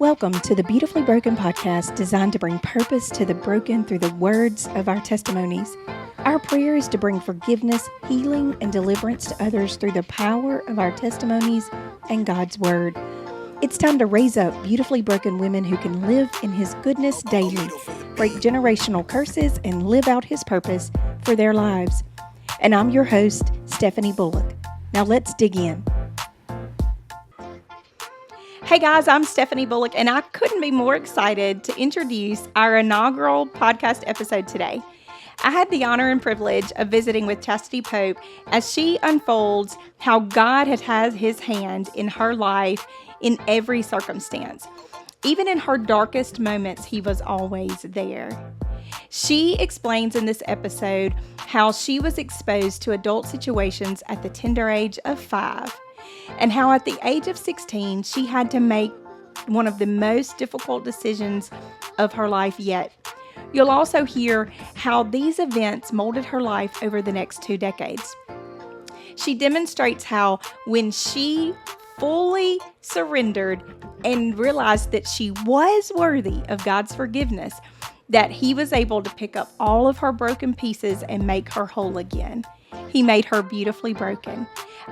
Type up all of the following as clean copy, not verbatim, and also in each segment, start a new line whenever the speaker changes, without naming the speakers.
Welcome to the Beautifully Broken podcast, designed to bring purpose to the broken through the words of our testimonies. Our prayer is to bring forgiveness, healing, and deliverance to others through the power of our testimonies and God's Word. It's time to raise up beautifully broken women who can live in His goodness daily, break generational curses, and live out His purpose for their lives. And I'm your host, Stephanie Bullock. Now let's dig in. Hey guys, I'm Stephanie Bullock, and I couldn't be more excited to introduce our inaugural podcast episode today. I had the honor and privilege of visiting with Chastity Pope as she unfolds how God has His hand in her life in every circumstance. Even in her darkest moments, He was always there. She explains in this episode how she was exposed to adult situations at the tender age of 5, and how at the age of 16, she had to make one of the most difficult decisions of her life yet. You'll also hear how these events molded her life over the next 2 decades. She demonstrates how when she fully surrendered and realized that she was worthy of God's forgiveness, that He was able to pick up all of her broken pieces and make her whole again. He made her beautifully broken.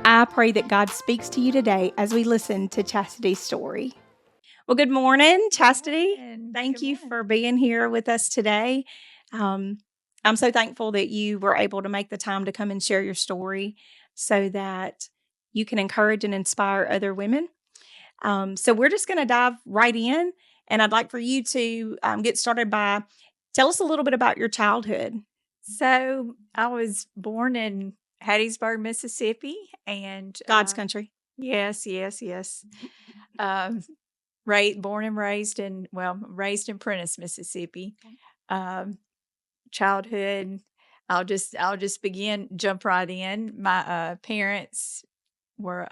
I pray that God speaks to you today as we listen to Chastity's story. Well, good morning, Chastity. Thank you for being here with us today. I'm so thankful that you were able to make the time to come and share your story so that you can encourage and inspire other women. So we're just going to dive right in, and I'd like for you to get started by tell us a little bit about your childhood.
So I was born in Hattiesburg, Mississippi, and
God's country.
Yes. Born and raised raised in Prentice, Mississippi. Childhood. I'll just jump right in. My parents were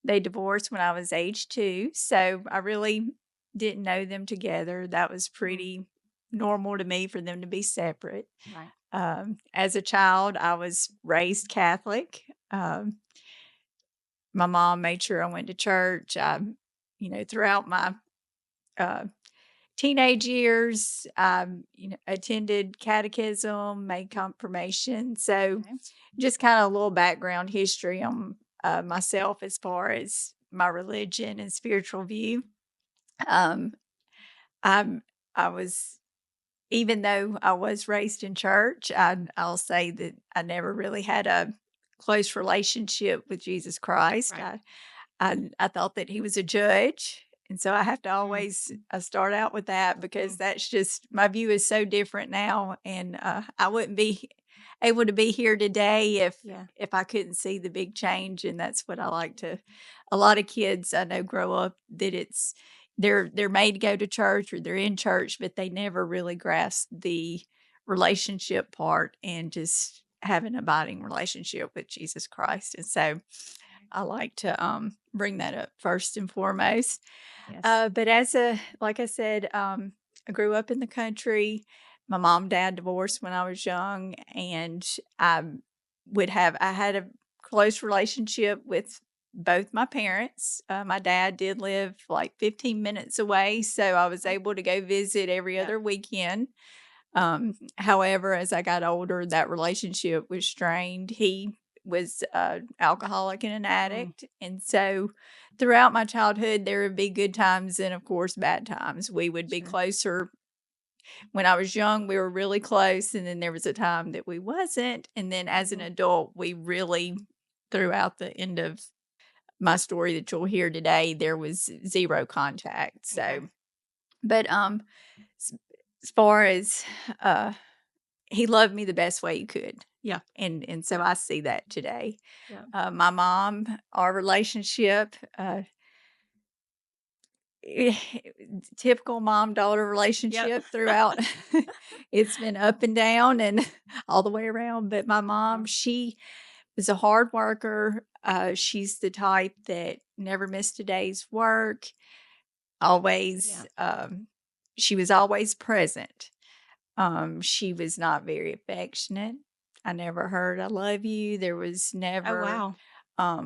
they divorced when I was age 2, so I really didn't know them together. That was pretty normal to me for them to be separate.
Right.
As a child, I was raised Catholic. My mom made sure I went to church. Throughout my teenage years, attended catechism, made confirmation. So just kind of a little background history on myself as far as my religion and spiritual view. I was, even though I was raised in church, I'll say that I never really had a close relationship with Jesus Christ.
Right.
I thought that He was a judge. And so I have to always start out with that, because that's just, my view is so different now. And I wouldn't be able to be here today if I couldn't see the big change. And that's what I like to, a lot of kids I know grow up that they're made to go to church, or they're in church, but they never really grasp the relationship part and just have an abiding relationship with Jesus Christ. And so I like to bring that up first and foremost.
Yes.
But like I said, I grew up in the country. My mom and dad divorced when I was young, and I had a close relationship with both my parents. My dad did live like 15 minutes away, so I was able to go visit every other weekend. However, as I got older, that relationship was strained. He was alcoholic and an addict. And so throughout my childhood, there would be good times and, of course, bad times. We would be closer. When I was young, we were really close. And then there was a time that we wasn't. And then as an adult, we really, throughout the end of my story that you'll hear today, there was zero contact. So, but as far as He loved me the best way He could.
Yeah.
And so I see that today.
Yeah.
My mom, our relationship, typical mom-daughter relationship throughout. It's been up and down and all the way around. But my mom, she was a hard worker. She's the type that never missed a day's work. Always, she was always present. She was not very affectionate. I never heard "I love you." There was never.
Oh, wow.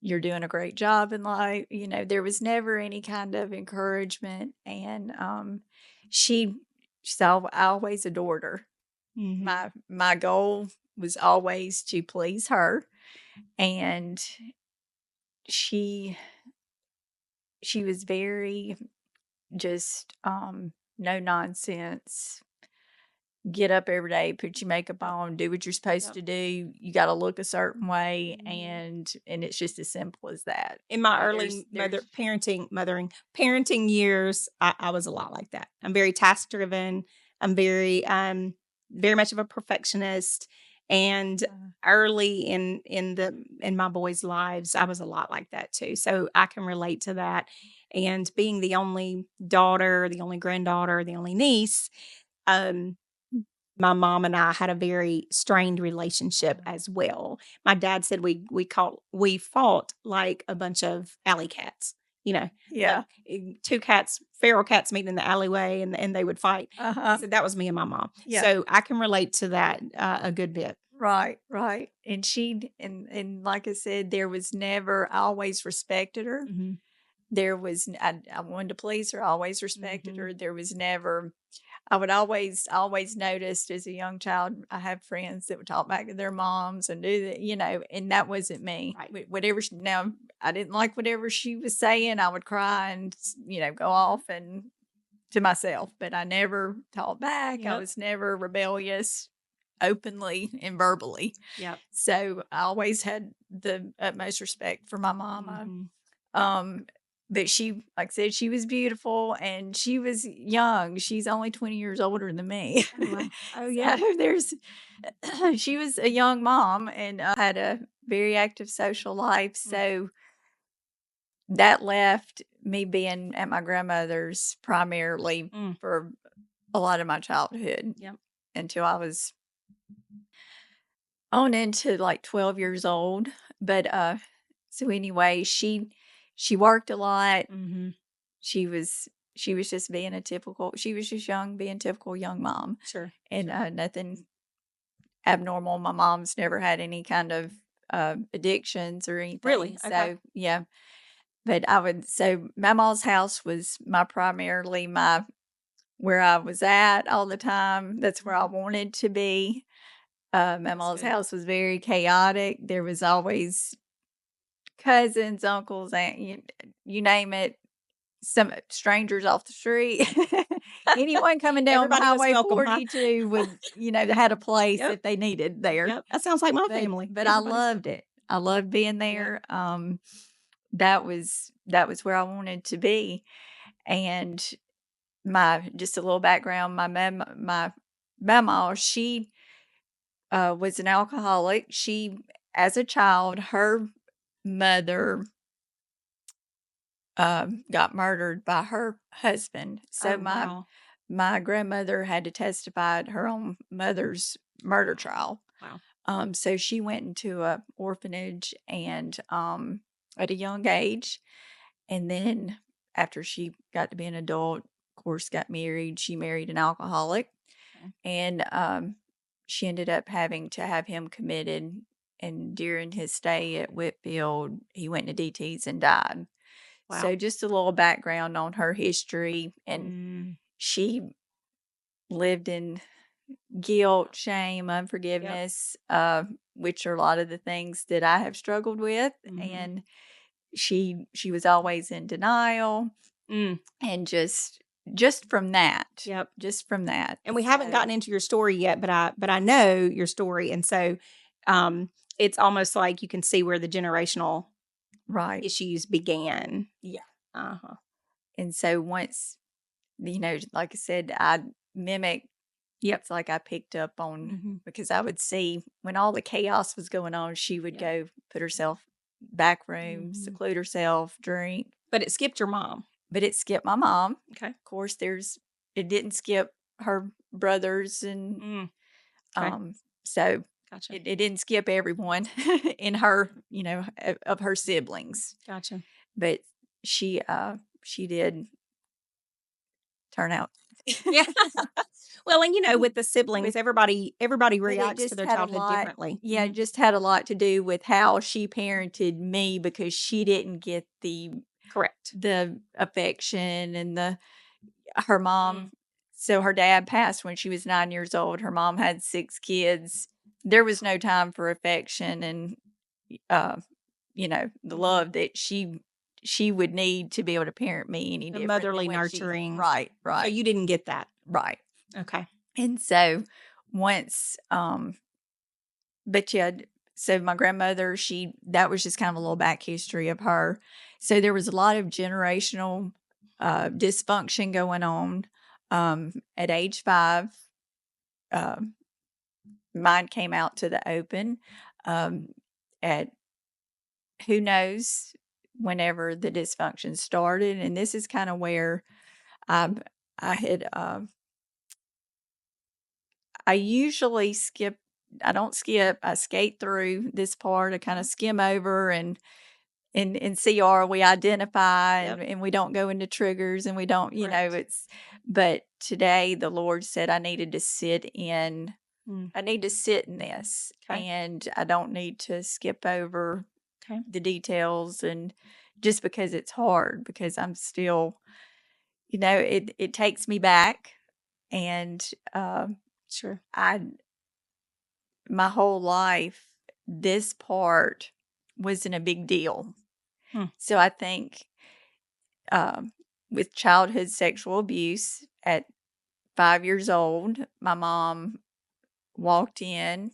you're doing a great job in life. There was never any kind of encouragement. And she, so I always adored her.
Mhm.
My goal was always to please her. And she was very just no nonsense. Get up every day, put your makeup
Yep.
on, do what you're supposed
Yep.
to do. You got to look a certain way,
Mhm.
and it's just as simple as that.
In my
There's
early parenting years, I was a lot like that. I'm very task driven. I'm very much of a perfectionist. And early in my boys' lives, I was a lot like that too. So I can relate to that. And being the only daughter, the only granddaughter, the only niece, um, my mom and I had a very strained relationship as well. My dad said we fought like a bunch of alley cats, you know, like
yeah,
two cats, feral cats meeting in the alleyway, and they would fight. He
uh-huh,
said that was me and my mom.
yeah,
So I can relate to that a good bit.
right. And and like I said, there was never. I always respected her.
Hmm.
I wanted to please her. I always respected
Hmm.
her. There was never. I would always noticed as a young child, I have friends that would talk back to their moms and do that, and that wasn't me.
Right.
Whatever, now I didn't like whatever she was saying. I would cry and, go off and to myself, but I never talked back. I
Yep.
was never rebellious openly and verbally.
Yep.
So I always had the utmost respect for my mama.
Hmm.
um, but she, like I said, she was beautiful and she was young. She's only 20 years older than me.
Oh wow. Oh yeah.
So there's, she was a young mom and had a very active social life.
Mm.
So that left me being at my grandmother's primarily
Mm.
for a lot of my childhood
Yep.
until I was on into like 12 years old. But so anyway, she worked a lot.
Hmm.
She was just being a typical, she was just young, being typical young mom,
Sure.
and
Sure.
nothing abnormal. My mom's never had any kind of addictions or anything.
Really? Okay.
So yeah, but so Mama's house was my where I was at all the time. That's where I wanted to be.
That's
Mama's
good.
house was very chaotic. There was always cousins, uncles, and you name it, some strangers off the street. Anyone coming down
Everybody was
Highway
welcome, huh?
42 would, had a place
Yep.
if they needed there.
Yep. That sounds like my
But
family.
I
Everybody's
loved
welcome.
it. I loved being
Yep.
there. That was where I wanted to be. And my just a little background, my mama, she was an alcoholic. She, as a child, her mother got murdered by her husband. So
Oh, wow.
my grandmother had to testify at her own mother's murder trial.
Wow.
So she went into a orphanage and at a young age, and then after she got to be an adult, of course, got married. She married an alcoholic,
Okay.
and she ended up having to have him committed. And during his stay at Whitfield, he went into DTs and died.
Wow.
So just a little background on her history, and
Mm.
she lived in guilt, shame,
Yep.
unforgiveness, which are a lot of the things that I have struggled with.
Mhm.
And she was always in denial,
Mm.
and just from that,
Yep.
just from that.
And we haven't
So
gotten into your story yet, but I know your story, and so, um, it's almost like you can see where the generational
right,
issues began.
yeah.
Uh-huh.
And so once, like I said, I mimic.
Yep.
It's like I picked up on,
Mhm.
because I would see when all the chaos was going on, she would
Yep.
go put herself back room,
Mhm.
seclude herself, drink.
But it skipped your mom.
But it skipped my mom.
Okay.
Of course, it didn't skip her brothers, and
Mm. Okay.
um so
Gotcha.
it didn't skip everyone in her, of her siblings.
Gotcha.
But she did turn out.
Yeah. Well, and with the siblings, everybody
But it
reacts to
just
their
had a
childhood
lot
differently.
yeah, it just had a lot to do with how she parented me because she didn't get
Correct.
the affection and her mom so her dad passed when she was 9 years old. Her mom had 6 kids. There was no time for affection and, uh, the love that she would need to be able to parent me any
The
different than
motherly
what she
nurturing.
Right,
So
right,
you didn't get that.
right.
Okay.
And so once, but yeah, so my grandmother, that was just kind of a little back history of her. So there was a lot of generational dysfunction going on. At age 5, um, mine came out to the open. At who knows whenever the dysfunction started, and this is kind of where I I had I usually skip. I don't skip. I skate through this part. I kind of skim over and in CR we identify
Yep.
and we don't go into triggers and we don't,
Correct.
but today the Lord said I needed to
Mm.
I need to sit in this
Okay.
and I don't need to skip over
Okay.
the details and just because it's hard because I'm still, it takes me back and
Sure.
my whole life, this part wasn't a big deal.
Hmm.
So I think um, with childhood sexual abuse at 5 years old, my mom walked in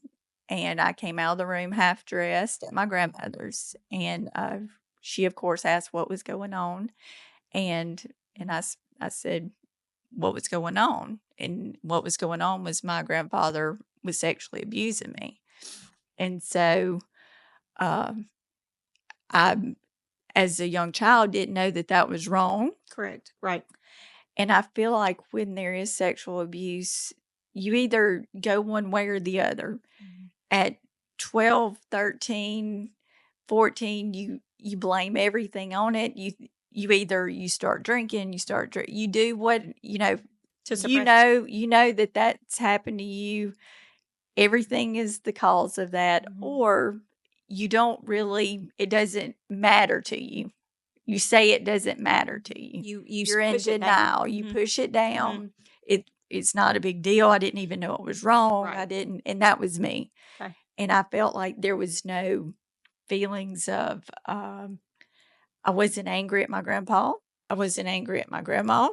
and I came out of the room half dressed at my grandmother's. And she, of course, asked what was going on. And I said, what was going on? And what was going on was my grandfather was sexually abusing me. And so um, I, as a young child, didn't know that that was wrong.
Correct. Right.
And I feel like when there is sexual abuse, you either go one way or the other. At 12, 13, 14, you blame everything on it. You either you start drinking, you do what,
To suppress.
you know that that's happened to you. Everything is the cause of that, or you don't really, it doesn't matter to you. You say it doesn't matter to you.
You
You're in
push it down.
denial. You push it down. It's not a big deal. I didn't even know it was wrong.
Right.
I didn't, and that was me.
Okay.
And I felt like there was no feelings of I wasn't angry at my grandpa. I wasn't angry at my grandma.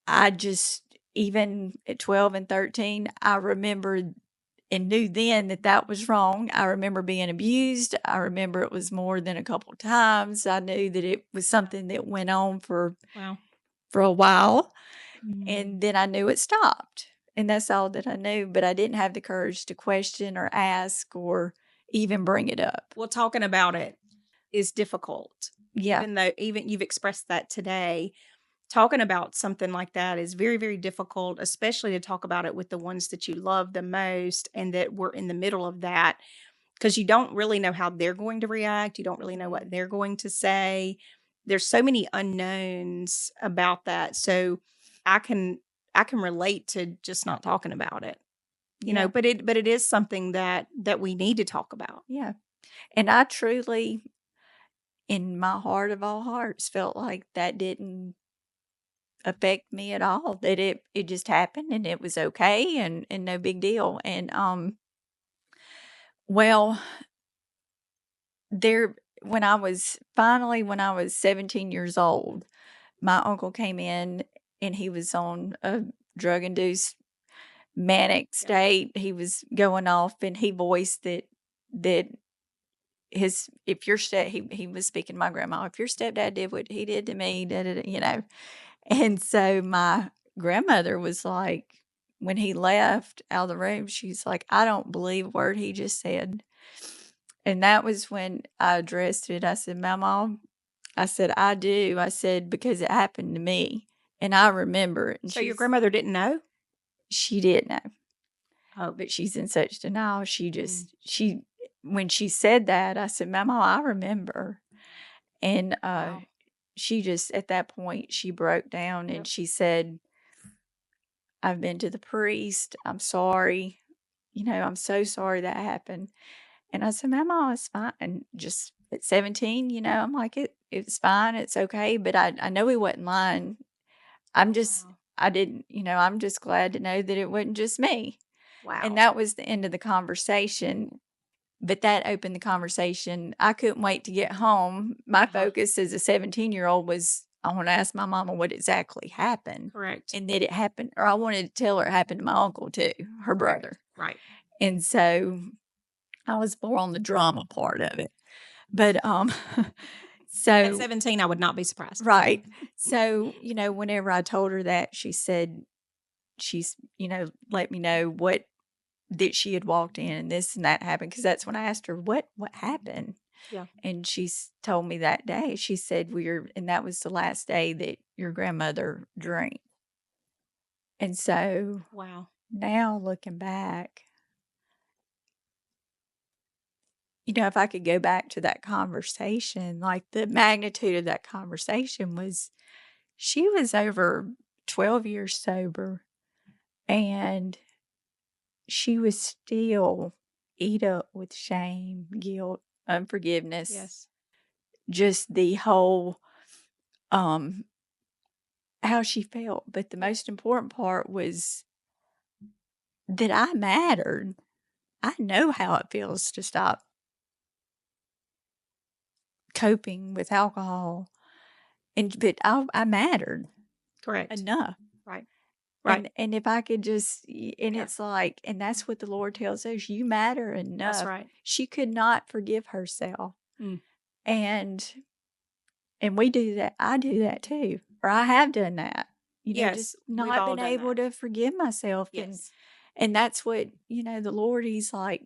I just even at 12 and 13, I remembered and knew then that that was wrong. I remember being abused. I remember it was more than a couple times. I knew that it was something that went on
Wow.
for a while, and then I knew it stopped. And that's all that I knew, but I didn't have the courage to question or ask or even bring it up.
Well, talking about it is difficult.
Yeah.
Even you've expressed that today, talking about something like that is very, very difficult, especially to talk about it with the ones that you love the most and that we're in the middle of that because you don't really know how they're going to react. You don't really know what they're going to say. There's so many unknowns about that. So I can I can relate to just not talking about it.
Yeah.
But it is something that we need to talk about.
Yeah. And I truly, in my heart of all hearts, felt like that didn't affect me at all. That it just happened and it was okay and no big deal. And well, there when I was 17 years old, my uncle came in and he was on a drug induced manic state. He was going off and he voiced that his if your step he was speaking to my grandma, if your stepdad did what he did to me, da, da, da. And so my grandmother was like, when he left out of the room, she's like, I don't believe a word he just said. And that was when I addressed it. I said, my mom, I said, I do. I said, because it happened to me. And I remember it. And
So your grandmother didn't know?
she did know.
Oh,
But she's in such denial. When she said that, I said, Mama, I remember. And
wow.
she just, at that point, she broke down and
Yep.
she said, I've been to the priest. I'm sorry. I'm so sorry that happened. And I said, Mama, it's fine. And just at 17, I'm like, it's fine. It's okay. But I know he wasn't lying. I'm just,
Wow.
I didn't, I'm just glad to know that it wasn't just me.
Wow.
And that was the end of the conversation. But that opened the conversation. I couldn't wait to get home. My focus as a 17-year-old was, I want to ask my mama what exactly happened.
Correct.
And that it happened, or I wanted to tell her it happened to my uncle too, her brother.
Right.
And so I was more on the drama part of it. But so
At 17, I would not be surprised.
right. So, whenever I told her that, she said she's, let me know what that she had walked in and this and that happened, because that's when I asked her what happened.
Yeah.
And told me that day. She said and that was the last day that your grandmother drank. And so
Wow.
now looking back, if I could go back to that conversation, like the magnitude of that conversation was, she was over 12 years sober, and she was still eat up with shame, guilt, unforgiveness.
Yes.
Just the whole, how she felt. But the most important part was that I mattered. I know how it feels to stop coping with alcohol, but I mattered.
Correct.
Enough.
Right. Right.
And if I could just, it's like, and that's what the Lord tells us, you matter enough.
That's right.
She could not forgive herself.
Mm.
And we do that. I do that too. Or I have done that.
Yes,
just
we've
not
all
been
done
able
that.
to forgive myself.
Yes.
And that's what, the Lord, he's like,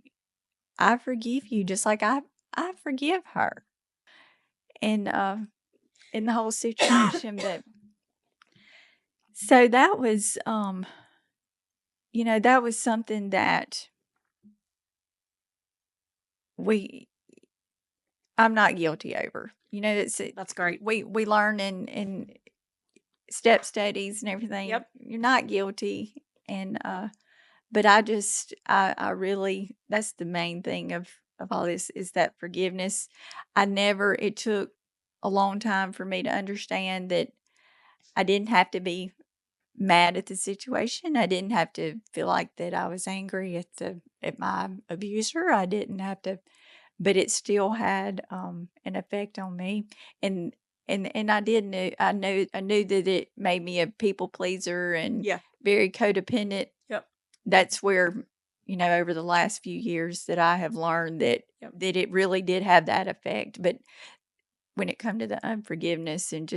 I forgive you just like I forgive her. And in the whole situation. But so that was that was something that I'm not guilty over.
That's great.
We learn in step studies and everything.
Yep.
You're not guilty. And but I really, that's the main thing of all this, is that forgiveness. It took a long time for me to understand that I didn't have to be mad at the situation. I didn't have to feel like that I was angry at my abuser. I didn't have to, but it still had an effect on me. And I did know, I knew that it made me a people pleaser and very codependent.
Yep.
That's where, over the last few years that I have learned that it really did have that effect. But when it come to the unforgiveness and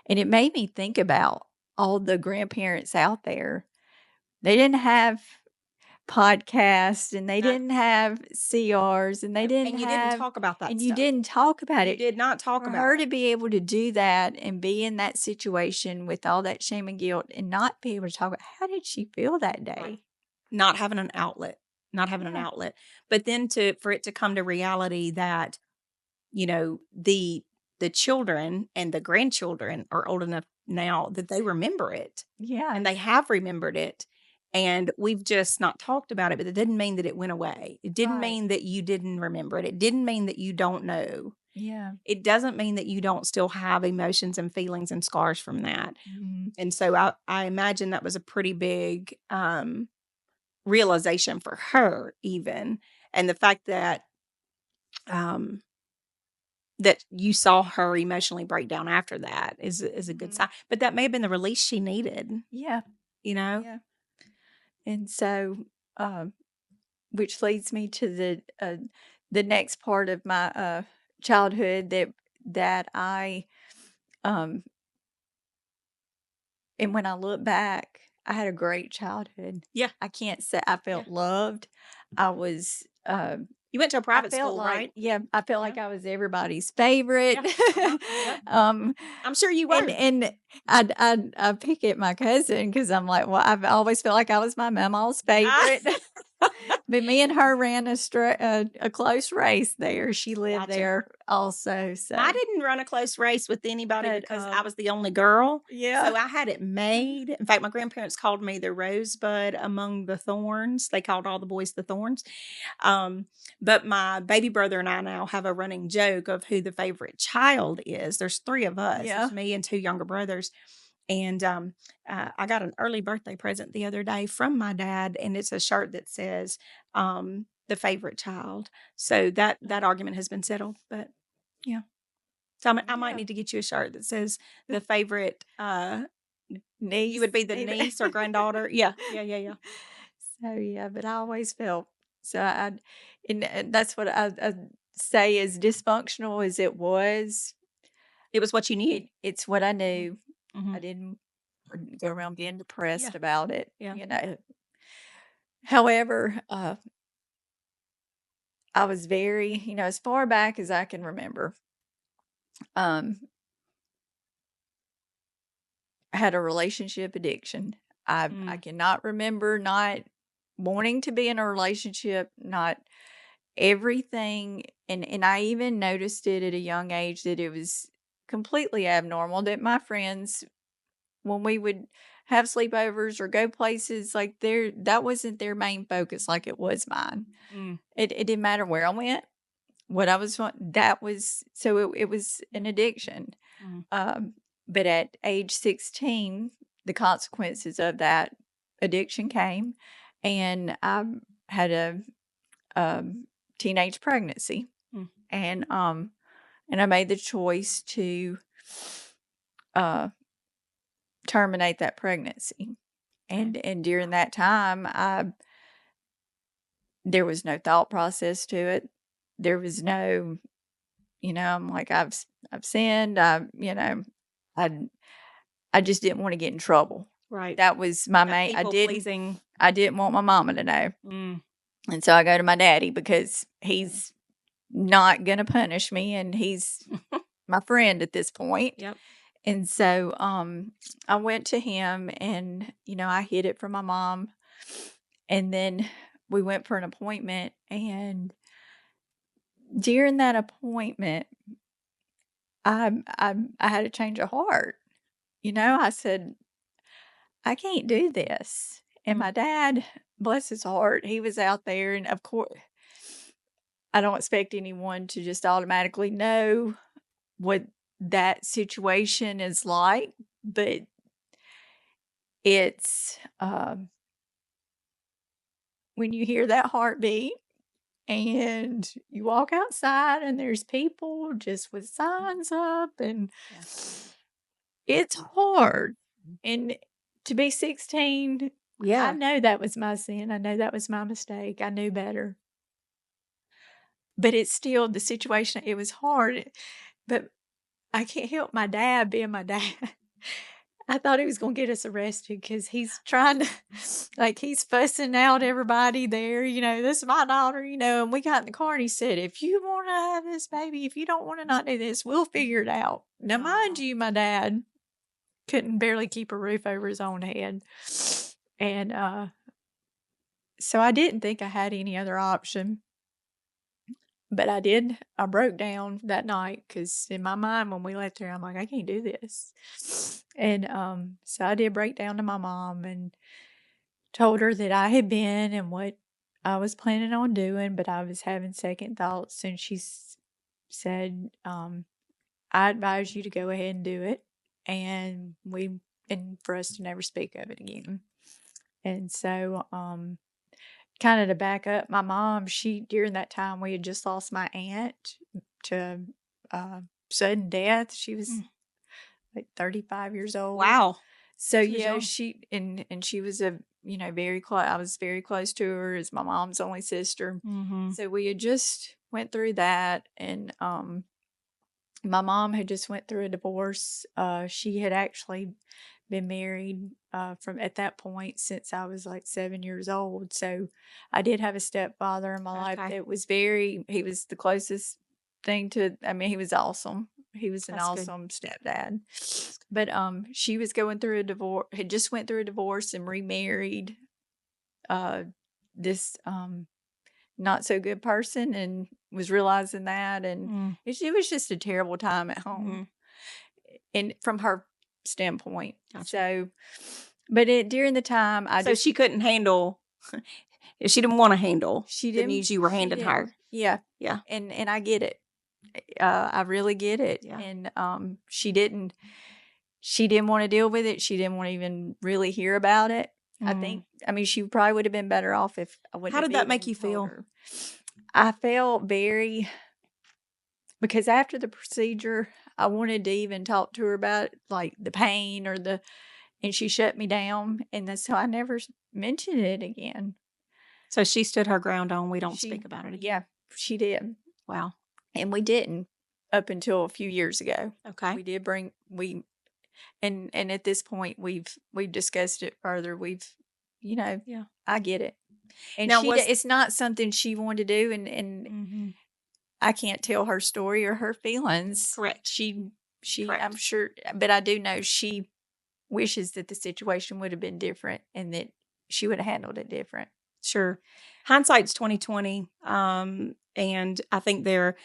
it made me think about all the grandparents out there. They didn't have podcasts, and they didn't have CRs, and they didn't
you
have,
didn't talk about that
and
stuff.
you didn't talk about it.
You did not talk
For
about
her
it.
to be able to do that and be in that situation with all that shame and guilt and not be able to talk about, how did she feel that day?
Right. Not having an outlet. An outlet. But then for it to come to reality that, the children and the grandchildren are old enough now that they remember it.
Yeah.
And they have remembered it. And we've just not talked about it, but it didn't mean that it went away. It didn't mean that you didn't remember it. It didn't mean that you don't know.
Yeah.
It doesn't mean that you don't still have emotions and feelings and scars from that.
Mm-hmm.
And so I imagine that was a pretty big realization for her even. And the fact that that you saw her emotionally break down after that is a good sign. But that may have been the release she needed.
Yeah.
Yeah.
And so, which leads me to the next part of my childhood that I, and when I look back, I had a great childhood.
Yeah.
I can't say I felt loved. I was,
you went to a private school, right?
Yeah, I felt like I was everybody's favorite.
Yeah. I'm sure you were.
And I pick at my cousin because I'm like, well, I've always felt like I was my mama's favorite. But me and her ran a close race there. She lived
Gotcha.
there also. So
I didn't run a close race with anybody
But,
because I was the only girl.
yeah.
So I had it made. In fact, my grandparents called me the rosebud among the thorns. They called all the boys the thorns. But my baby brother and I now have a running joke of who the favorite child is. There's 3 of us.
Yeah.
There's me and 2 younger brothers. And I got an early birthday present the other day from my dad, and it's a shirt that says the favorite child. So that argument has been settled. But yeah. So I might
Yeah.
need to get you a shirt that says the favorite,
Niece.
you would be the
even.
niece or granddaughter. Yeah. Yeah.
So yeah, but I always felt so and that's what I say, as dysfunctional as it was,
It was what you knew.
it's what I knew.
Mhm.
I didn't go around being depressed
Yeah.
about it.
Yeah.
However, I was very, as far back as I can remember, um, I had a relationship addiction. I cannot remember not wanting to be in a relationship, not everything, and I even noticed it at a young age that it was completely abnormal that my friends, when we would have sleepovers or go places, like that wasn't their main focus like it was mine.
Mm.
It didn't matter where I went, what I was that was so it was an addiction.
Mm.
But at age 16, the consequences of that addiction came, and I had a teenage pregnancy,
Mm.
and I made the choice to terminate that pregnancy. And during that time, there was no thought process to it. There was no, I'm like, I've sinned. I I just didn't want to get in trouble.
Right.
That was my
That
main.
people pleasing.
I didn't want my mama to know,
Mm.
and so I go to my daddy because he's not gonna punish me, and he's my friend at this point.
Yep.
And so, I went to him, and I hid it from my mom, and then we went for an appointment, and during that appointment, I had a change of heart. I said, I can't do this. And
Mm.
my dad, bless his heart, he was out there, and of course, I don't expect anyone to just automatically know what that situation is like, but it's when you hear that heartbeat and you walk outside and there's people just with signs up, and
Yeah.
it's hard. And to be 16, I
Yeah.
know that was my sin. I know that was my mistake. I knew better. But it's still the situation. It was hard. But I can't help my dad being my dad. I thought he was going to get us arrested because he's trying to, like, he's fussing out everybody there. This is my daughter, and we got in the car, and he said, if you want to have this baby, if you don't want to not do this, we'll figure it out. Now, mind you, my dad couldn't barely keep a roof over his own head. And so I didn't think I had any other option. But I did. I broke down that night because in my mind, when we left there, I'm like, I can't do this. And so I did break down to my mom and told her that I had been and what I was planning on doing, but I was having second thoughts. And she said, I advise you to go ahead and do it, and for us to never speak of it again. And so, kind of to back up, my mom, during that time, we had just lost my aunt to sudden death. She was like 35 years old.
Wow.
So
She was
yeah,
young.
she was very close. I was very close to her as my mom's only sister.
Mm-hmm.
So we had just went through that, and my mom had just went through a divorce. She had actually been married from at that point since I was like 7 years old. So I did have a stepfather in my life
Okay.
that was he was the closest thing to, I mean, he was awesome. He was an
That's good.
awesome stepdad. But she was going through a divorce, had just went through a divorce and remarried this not so good person, and was realizing that, and it was just a terrible time at home, and from her standpoint.
Gotcha.
So, but during the time,
So she couldn't handle. She didn't want to handle the news you were
she
handing her.
Yeah,
Yeah.
and I get it. I really get it.
Yeah.
And she didn't want to deal with it. She didn't want to even really hear about it. I mean, she probably would have been better off if I wouldn't
How
have
did that make
even
you
told
feel?
her. I felt because after the procedure, I wanted to even talk to her about like the pain and she shut me down, and so I never mentioned it again.
So she stood her ground on, we don't speak about it again.
Yeah, she did.
Wow.
And we didn't up until a few years ago.
Okay.
We did and at this point we've discussed it further. Yeah, I get it. And
now
it's not something she wanted to do, and I can't tell her story or her feelings.
Correct.
She
Correct.
I'm sure, but I do know she wishes that the situation would have been different and that she would have handled it different.
Sure. Hindsight's 2020. And I think there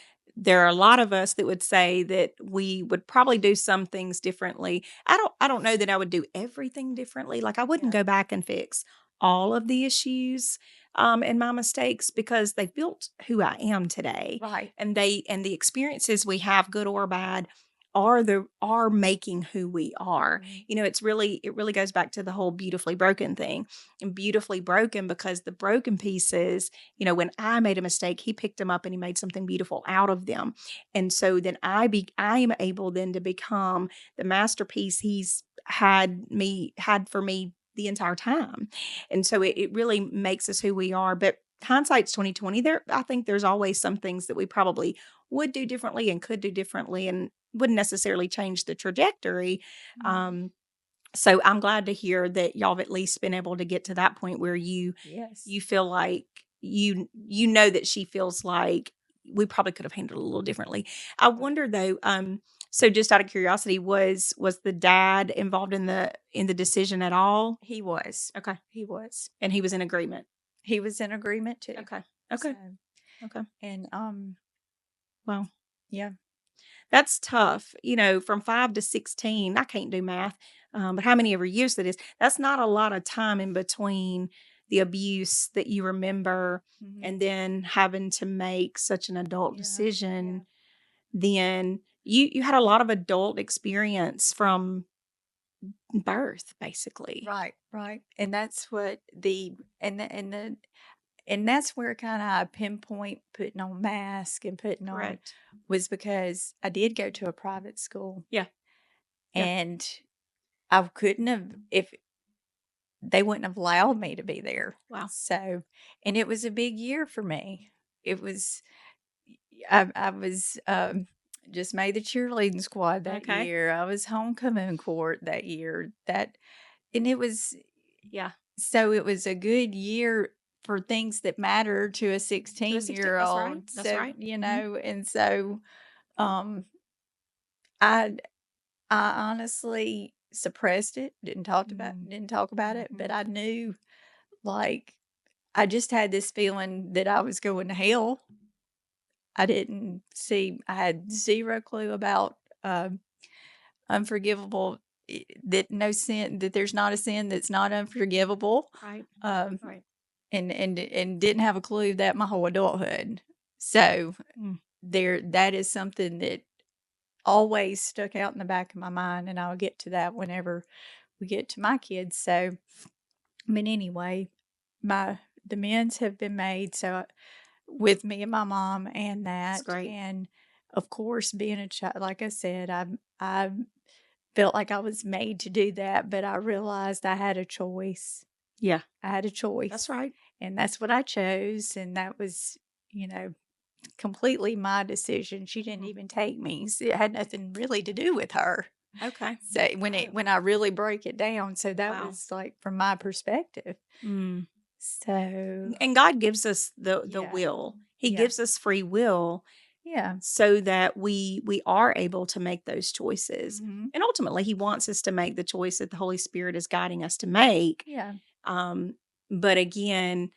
are a lot of us that would say that we would probably do some things differently. I don't know that I would do everything differently. Like I wouldn't go back and fix all of the issues and my mistakes, because they built who I am today.
Right.
And the experiences we have, good or bad, are making who we are. You know, it really goes back to the whole beautifully broken thing. And beautifully broken because the broken pieces, you know, when I made a mistake, he picked them up and he made something beautiful out of them. And so then I am able then to become the masterpiece he's had for me the entire time. And so it really makes us who we are. But hindsight's 2020. I think there's always some things that we probably would do differently and could do differently and wouldn't necessarily change the trajectory. So I'm glad to hear that y'all have at least been able to get to that point where you feel like you know that she feels like we probably could have handled it a little differently. I wonder though, so just out of curiosity, was the dad involved in the decision at all?
He was.
Okay.
He was.
And he was in agreement.
He was in agreement too.
Okay. Okay. Okay.
And
well,
yeah.
That's tough. You know, from 5 to 16, I can't do math, but how many ever years that is, that's not a lot of time in between the abuse that you remember and then having to make such an adult decision. Then you had a lot of adult experience from birth, basically.
Right. And that's what and that's where kind of I pinpoint putting on mask and putting
Correct.
on was because I did go to a private school.
Yeah.
And I couldn't have, if they wouldn't have allowed me to be there.
Wow.
So, and it was a big year for me. It was, I was, just made the cheerleading squad that year. I was homecoming court that year. And it was, so it was a good year for things that matter to a 16-year-old.
That's right.
You know, and so I honestly suppressed it, didn't talk about it, but I knew, like, I just had this feeling that I was going to hell. I had zero clue about unforgivable, that there's not a sin that's not unforgivable.
Right. Right.
And didn't have a clue that my whole adulthood. So that is something that always stuck out in the back of my mind, and I'll get to that whenever we get to my kids. So, but anyway, the amends have been made. So, with me and my mom, and that,
That's great.
And of course, being a child, like I said, I felt like I was made to do that, but I realized I had a choice.
Yeah,
I had a choice.
That's right,
and that's what I chose, and that was, completely my decision. She didn't even take me. So it had nothing really to do with her.
Okay.
So when I really break it down, so that was like from my perspective. So,
and God gives us the will. He gives us free will.
Yeah.
So that we are able to make those choices. And ultimately he wants us to make the choice that the Holy Spirit is guiding us to make.
Yeah.
But again,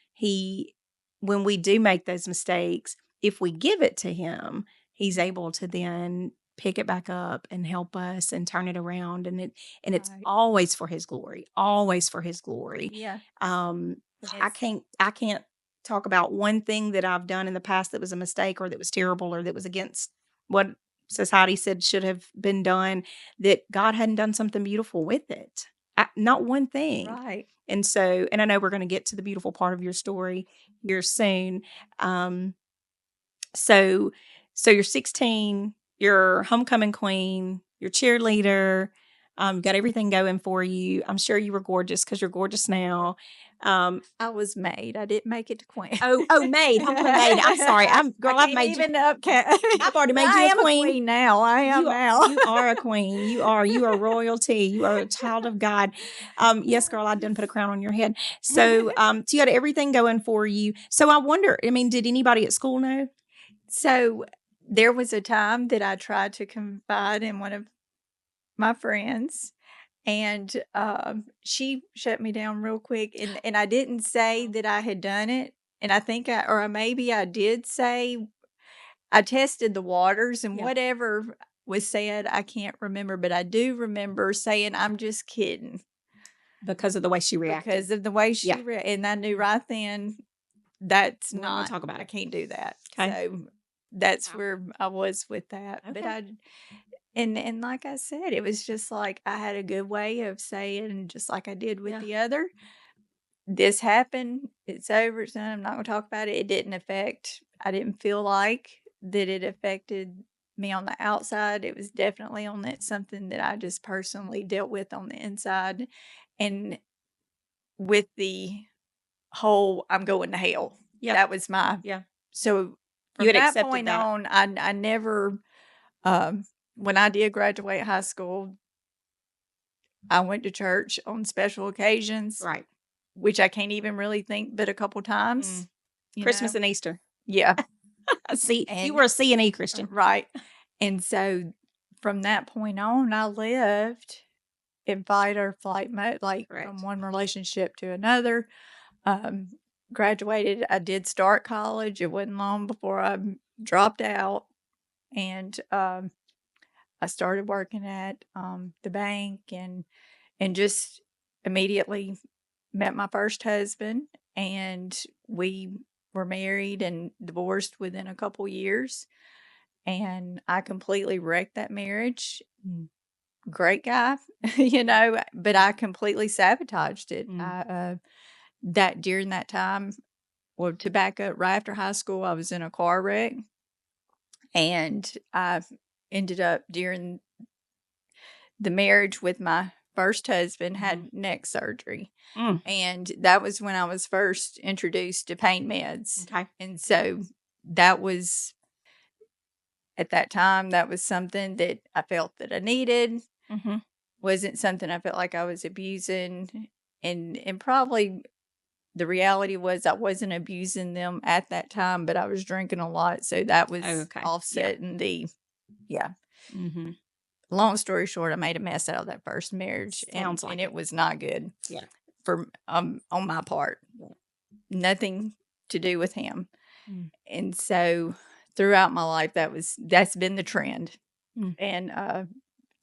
when we do make those mistakes, if we give it to him, he's able to then pick it back up and help us and turn it around. And it's
Right.
always for his glory, always for his glory.
Yeah.
I can't talk about one thing that I've done in the past that was a mistake or that was terrible or that was against what society said should have been done, that God hadn't done something beautiful with it. Not one thing.
Right.
And so, and I know we're going to get to the beautiful part of your story here soon. Um, so, so you're 16, you're homecoming queen, you're cheerleader, got everything going for you. I'm sure you were gorgeous because you're gorgeous now.
I was maid. I didn't make it to queen.
Maid, homecoming maid. I'm sorry, I've made you. I've already made you a queen
now. I am now.
You are a queen. You are royalty. You are a child of God. Yes, girl, I didn't put a crown on your head. So, so you had everything going for you. So I wonder, I mean, did anybody at school know?
So there was a time that I tried to confide in one of my friends, and she shut me down real quick. And I didn't say that I had done it. And I think maybe I did say I tested the waters, and whatever was said, I can't remember. But I do remember saying, I'm just kidding.
Because of the way she reacted.
Because of the way she reacted. And I knew right then, that's
We're
not,
gonna talk about it.
I can't do that.
Okay.
So that's where I was with that.
Okay.
But and like I said, it was just like I had a good way of saying, just like I did with the other, this happened, it's over, it's done, I'm not going to talk about it. I didn't feel like that it affected me on the outside. It was definitely something that I just personally dealt with on the inside. And with the whole, I'm going to hell. Yeah. That was my, So from that point on, I never, when I did graduate high school, I went to church on special occasions.
Right.
Which I can't even really think but a couple times.
Christmas and Easter.
Yeah.
See, you were a C&E Christian.
Right. And so from that point on, I lived in fight or flight mode, from one relationship to another. Graduated. I did start college. It wasn't long before I dropped out. And I started working at the bank and just immediately met my first husband, and we were married and divorced within a couple years. And I completely wrecked that marriage. Great guy, but I completely sabotaged it. That during that time, well, to back up, right after high school, I was in a car wreck, and I ended up during the marriage with my first husband had neck surgery. And that was when I was first introduced to pain meds. Okay. And so that was, at that time, that was something that I felt that I needed. Wasn't something I felt like I was abusing. And probably the reality was I wasn't abusing them at that time, but I was drinking a lot. So that was offsetting Long story short, I made a mess out of that first marriage.
Sounds like
and it was not good.
Yeah.
For on my part. Nothing to do with him. And so throughout my life that's been the trend. And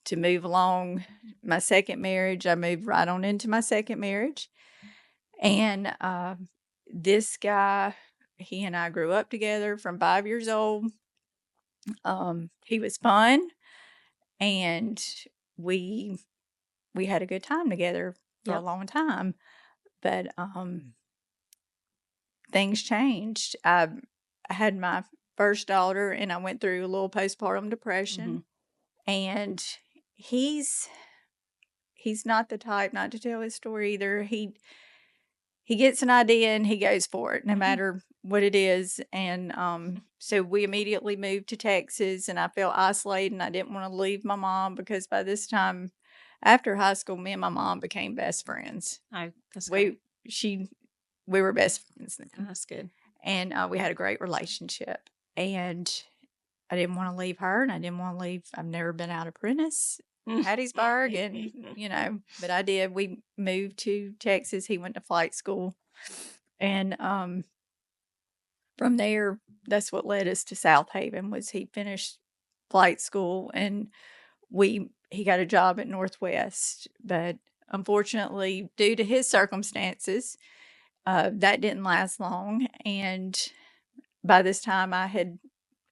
to move along my second marriage, I moved right on into my second marriage. And this guy, he and I grew up together from 5 years old. He was fun. And we had a good time together for a long time, but things changed. I had my first daughter, and I went through a little postpartum depression. And he's not the type, not to tell his story either. He gets an idea and he goes for it, no matter what it is. And so we immediately moved to Texas, and I felt isolated, and I didn't want to leave my mom, because by this time, after high school, me and my mom became best friends.
Oh, that's good.
We were best friends then.
That's good.
And we had a great relationship. And I didn't want to leave her, and I didn't want to leave. I've never been out of Prentice, Hattiesburg, and but I did. We moved to Texas. He went to flight school. And from there, that's what led us to South Haven. Was he finished flight school, and he got a job at Northwest, but unfortunately, due to his circumstances, that didn't last long. And by this time, I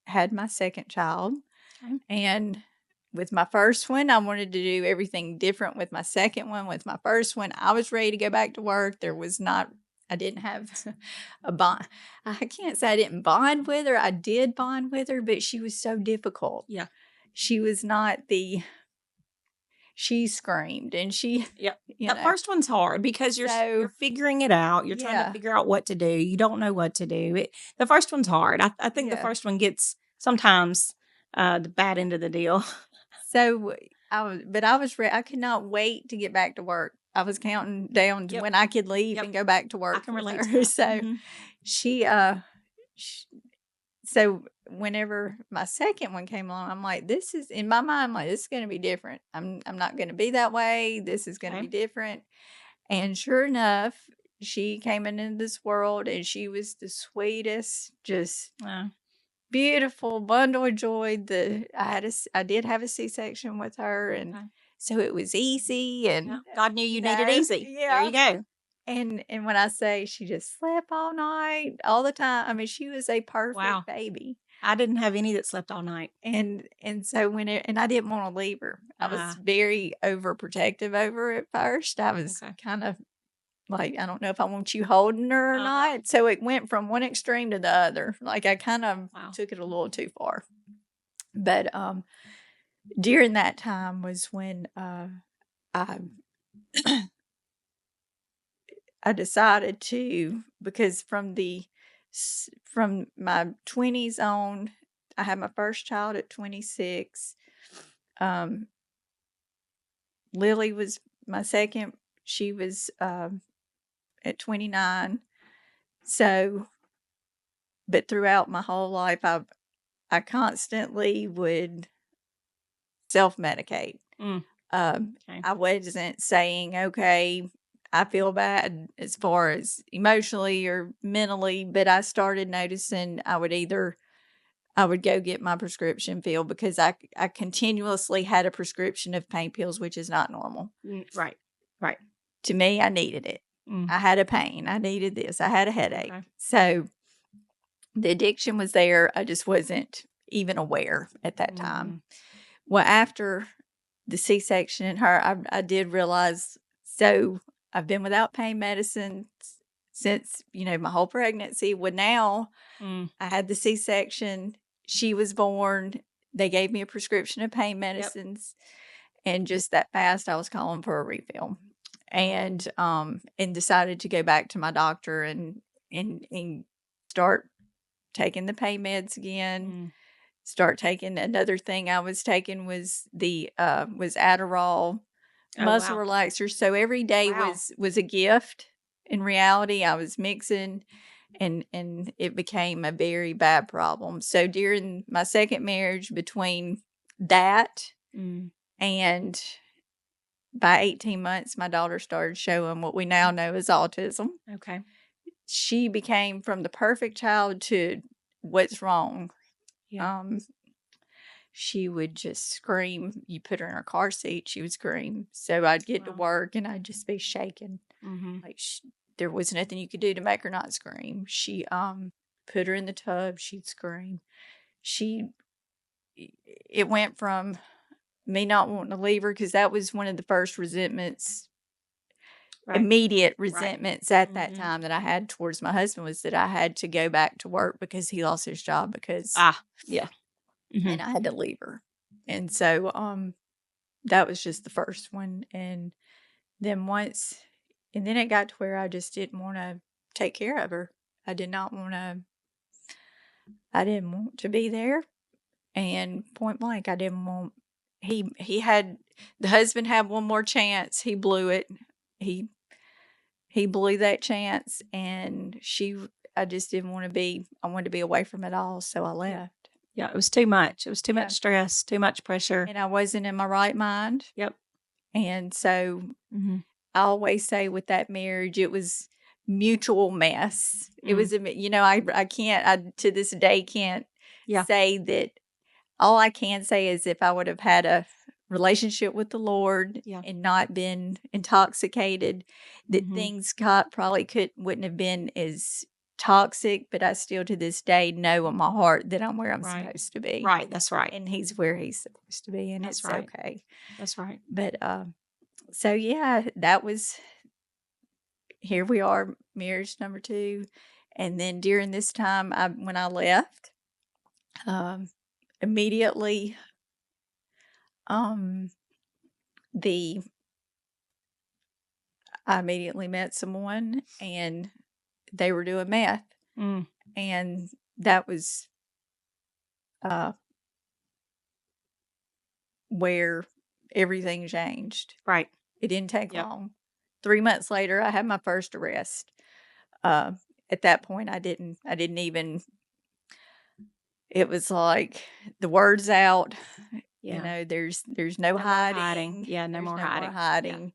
had my second child.
Okay.
And with my first one, I wanted to do everything different with my second one. With my first one, I was ready to go back to work. I didn't have a bond. I can't say I didn't bond with her. I did bond with her, but she was so difficult.
Yeah.
She was not she screamed, and she,
Yep.
you
That
know,
first one's hard because you're figuring it out. You're trying to
yeah.
figure out what to do. You don't know what to do. The first one's hard. I think the
Yeah.
first one gets sometimes the bad end of the deal.
So I was I could not wait to get back to work. I was counting down to
Yep.
when I could leave
Yep.
and go back to work.
I can
with
relate
her.
to that.
So
Mhm.
so whenever my second one came along, I'm like, this is in my mind, I'm like, this is going to be different. I'm not going to be that way. This is going to
Okay.
be different. And sure enough, she came into this world, and she was the sweetest, just beautiful bundle of joy. I did have a C-section with her, and
Okay.
so it was easy. And
Yeah. God knew you needed easy. There you go.
And when I say she just slept all night, all the time, I mean, she was a perfect
Wow.
baby.
I didn't have any that slept all night.
And so and I didn't want to leave her. I was very overprotective over her at first. I was kind of like, I don't know if I want you holding her or not. So it went from one extreme to the other. Like, I kind of took it a little too far. But during that time was when I I decided to, because from my 20s on, I had my first child at 26. Lily was my second. She was at 29. So, but throughout my whole life, I constantly would self-medicate. I wasn't saying, okay, I feel bad as far as emotionally or mentally, but I started noticing I would go get my prescription filled because I continuously had a prescription of pain pills, which is not normal.
Right.
To me, I needed it. I had a pain. I needed this. I had a headache. Okay. So the addiction was there. I just wasn't even aware at that time. Well, after the C-section in her, I did realize, so I've been without pain medicine since, my whole pregnancy. Well, now I had the C-section. She was born. They gave me a prescription of pain medicines. Yep. And just that fast, I was calling for a refill. And decided to go back to my doctor and start taking the pain meds again. Start taking, another thing I was taking was was Adderall, muscle relaxers. So every day was a gift. In reality, I was mixing, and it became a very bad problem. So during my second marriage, between that and by 18 months, my daughter started showing what we now know as autism.
Okay.
She became from the perfect child to what's wrong.
Yeah.
She would just scream. You put her in her car seat, she would scream. So I'd get to work and I'd just be shaking. Like there was nothing you could do to make her not scream. She put her in the tub, she'd scream. It went from me not wanting to leave her, because that was one of the first resentments, immediate resentments at that time that I had towards my husband, was that I had to go back to work because he lost his job because and I had to leave her. And so that was just the first one. And then then it got to where I just didn't want to take care of her. I didn't want to be there. And point blank, I didn't want, the husband had one more chance. He blew it. He blew that chance, and I just didn't want to be, I wanted to be away from it all. So I left.
Yeah. It was too much. It was too much stress, too much pressure.
And I wasn't in my right mind.
Yep.
And so I always say with that marriage, it was mutual mess. It was I can't to this day can't say that. All I can say is if I would have had a relationship with the Lord and not been intoxicated, that things wouldn't have been as toxic, but I still to this day know in my heart that I'm where I'm supposed to be.
Right, that's right.
And he's where he's supposed to be, and
That's
it's
right.
okay.
That's right.
But so yeah, that was here we are, marriage number 2. And then during this time when I left, immediately the I immediately met someone and they were doing meth. And that was where everything changed.
Right.
It didn't take long. 3 months later, I had my first arrest. At that point, I didn't even, it was like the word's out. You know, there's no hiding.
Yeah, no
There's
more
no
hiding.
more hiding.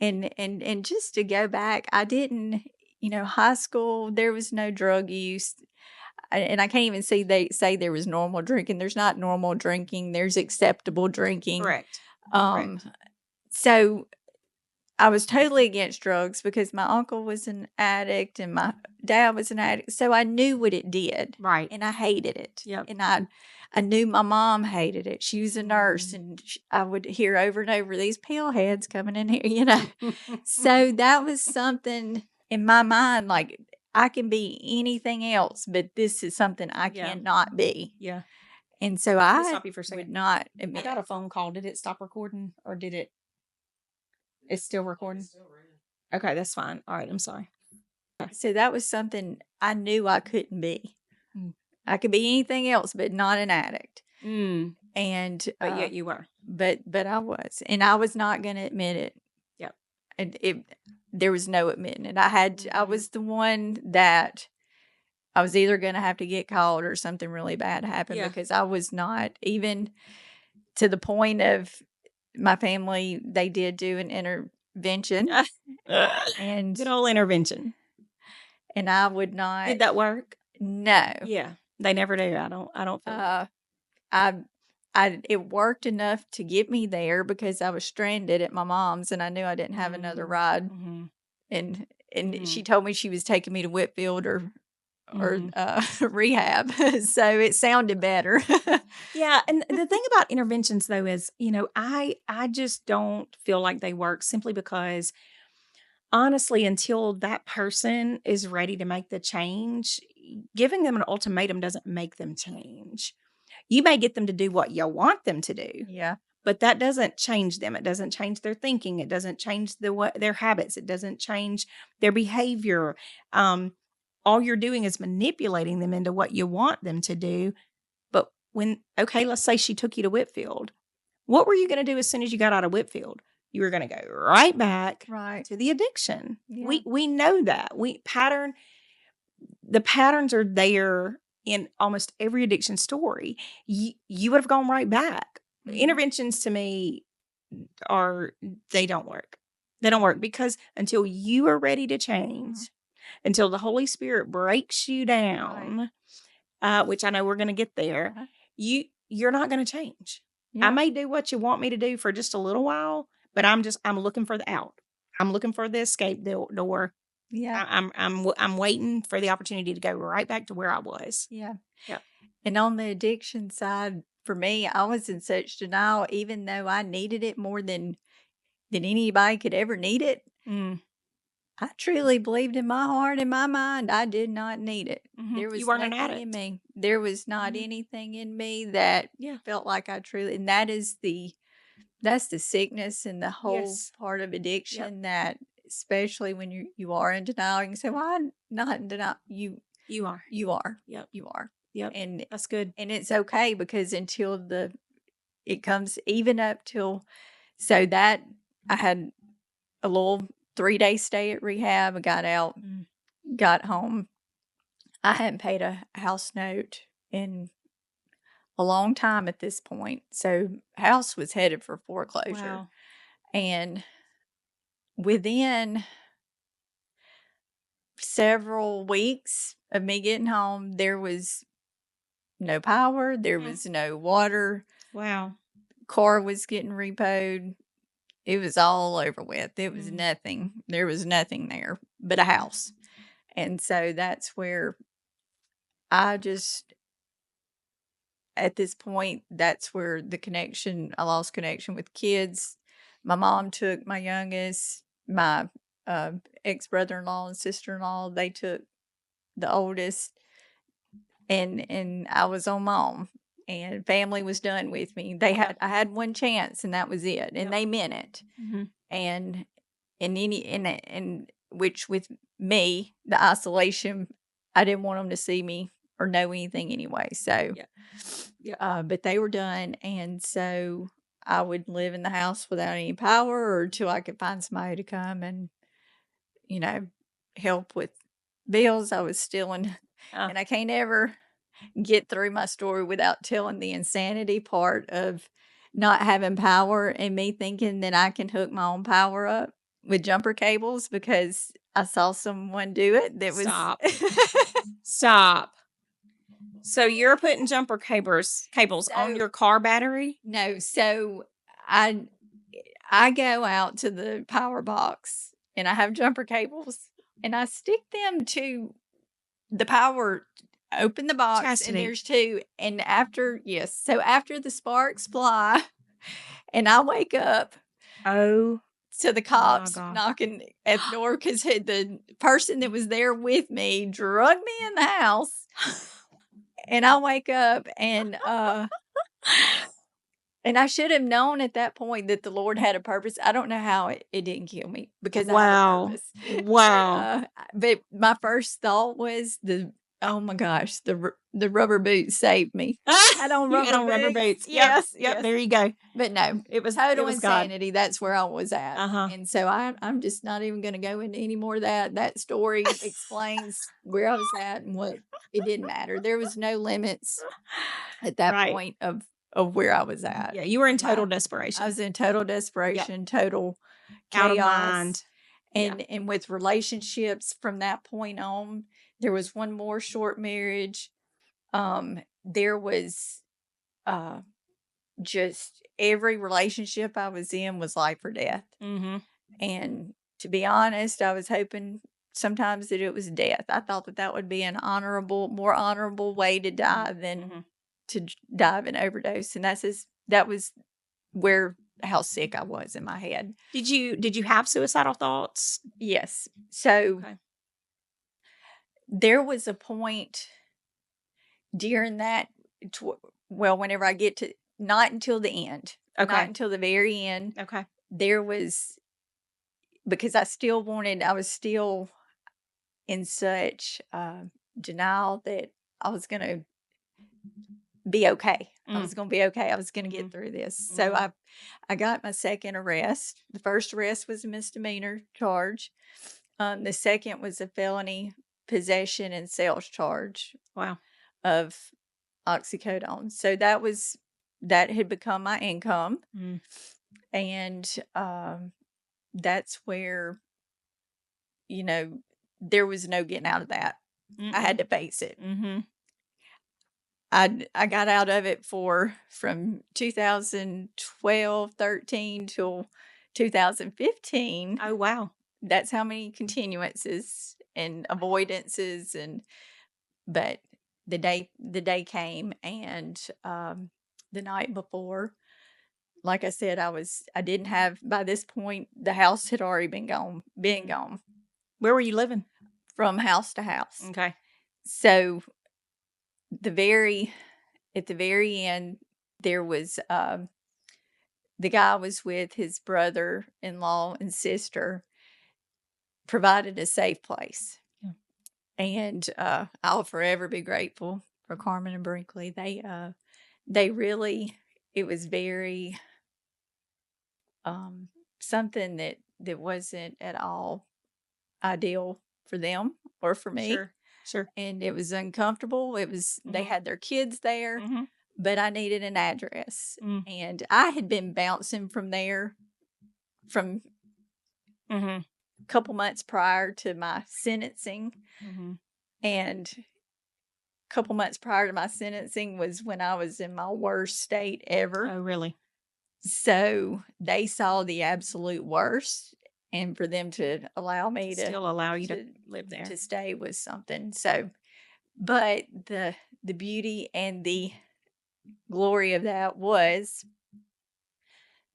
And just to go back, I didn't, high school, there was no drug use. And I can't even see they say there was normal drinking. There's not normal drinking. There's acceptable drinking.
Correct.
So I was totally against drugs because my uncle was an addict and my dad was an addict. So I knew what it did.
Right.
And I hated it.
Yep.
And I knew my mom hated it. She was a nurse and I would hear over and over these pill heads coming in here, So that was something in my mind, like I can be anything else, but this is something I cannot be.
Yeah.
And so
Let me stop you for a second.
would not
I
admit.
got a phone call. Did it stop recording or did it? It's still recording? Okay, that's fine. All right, I'm sorry.
So that was something I knew I couldn't be. I could be anything else, but not an addict. And
but yet you were.
But I was, and I was not going to admit it.
Yep.
And there was no admitting it. I was the one that I was either going to have to get called or something really bad happened because I was not even to the point of my family. They did do an intervention and
good old intervention.
And I would not.
Did that work?
No.
Yeah. They never do. I don't feel
it worked enough to get me there because I was stranded at my mom's and I knew I didn't have another ride. And she told me she was taking me to Whitfield or rehab. So it sounded better.
Yeah. And the thing about interventions though is, I just don't feel like they work simply because honestly, until that person is ready to make the change, giving them an ultimatum doesn't make them change. You may get them to do what you want them to do.
Yeah.
But that doesn't change them. It doesn't change their thinking. It doesn't change their habits. It doesn't change their behavior. All you're doing is manipulating them into what you want them to do. But let's say she took you to Whitfield. What were you going to do as soon as you got out of Whitfield? You were going to go right back to the addiction. Yeah. We know that. The patterns are there in almost every addiction story. You would have gone right back. Interventions to me they don't work. They don't work because until you are ready to change, until the Holy Spirit breaks you down, which I know we're going to get there, you're not going to change. Yeah. I may do what you want me to do for just a little while, but I'm looking for the out. I'm looking for the escape door. Yeah. I'm waiting for the opportunity to go right back to where I was.
Yeah. Yeah. And on the addiction side, for me, I was in such denial, even though I needed it more than anybody could ever need it. I truly believed in my heart and my mind I did not need it. There was nothing in me. There was not anything in me that felt like I truly, and that's the sickness and the whole part of addiction that, especially when you are in denial, you can say, well, I'm not in denial. You are. Yep. You are.
Yep.
And
that's good.
And it's okay because until it comes even up till, so that I had a little 3-day stay at rehab. I got out, got home. I hadn't paid a house note in a long time at this point. So house was headed for foreclosure. Wow. And within several weeks of me getting home, there was no power, there was no water.
Wow.
Car was getting repoed. It was all over with. It was nothing. There was nothing there but a house. And so that's where I just, at this point, that's where I lost connection with kids. My mom took my youngest, my ex brother-in-law and sister-in-law, they took the oldest, and I was on my own, and family was done with me. I had one chance, and that was it, and they meant it. And which with me, the isolation, I didn't want them to see me or know anything anyway. So, but they were done, and so I would live in the house without any power, or till I could find somebody to come and, help with bills. I was still in, and I can't ever get through my story without telling the insanity part of not having power and me thinking that I can hook my own power up with jumper cables, because I saw someone do it that was
Stop. So you're putting jumper cables on your car battery?
No, so I go out to the power box and I have jumper cables and I stick them to the power, open the box,
Chastity.
and there's two. And after the sparks fly and I wake up
Oh,
to the cops knocking at the door, because the person that was there with me drug me in the house. And I wake up and and I should have known at that point that the Lord had a purpose. I don't know how it didn't kill me, because I had a purpose.
Wow.
But my first thought was oh my gosh, the rubber boots saved me. I had on rubber boots.
Yes. Yep. There you go.
But no,
it was
total
God.
insanity. That's where I was at. And so I'm just not even going to go into any more of that. That story explains where I was at and what it didn't matter. There was no limits at that point of where I was at.
Yeah, you were in total desperation.
I was in total desperation, total chaos.
Out of mind.
And with relationships from that point on, there was one more short marriage. There was just every relationship I was in was life or death. And to be honest, I was hoping sometimes that it was death. I thought that would be more honorable way to die than to die of an overdose. And that was how sick I was in my head.
Did you have suicidal thoughts?
Yes. So there was a point during that, whenever I get to, not until the end, not until the very end. There was, because I was still in such denial that I was going to be okay. I was going to be okay. I was going to get through this. So I got my second arrest. The first arrest was a misdemeanor charge. The second was a felony possession and sales charge.
Wow.
Of oxycodone. So that had become my income. And that's where, there was no getting out of that. I had to face it. I got out of it from 2012, 13 till 2015.
Oh, wow.
That's how many continuances and avoidances. But the day came, and the night before, like I said, I didn't have, by this point, the house had already been gone.
Where were you living?
From house to house.
Okay.
So at the very end, there was the guy was with his brother-in-law and sister, provided a safe place. And I'll forever be grateful for Carmen and Brinkley. They really, it was very something that wasn't at all ideal for them or for me.
Sure.
And it was uncomfortable. It was, they had their kids there, but I needed an address. And I had been bouncing from there a couple months prior to my sentencing.
Mm-hmm.
And a couple months prior to my sentencing was when I was in my worst state ever.
Oh, really?
So they saw the absolute worst, and for them to allow me to
Still allow you to live there.
to stay was something. So, but the beauty and the glory of that was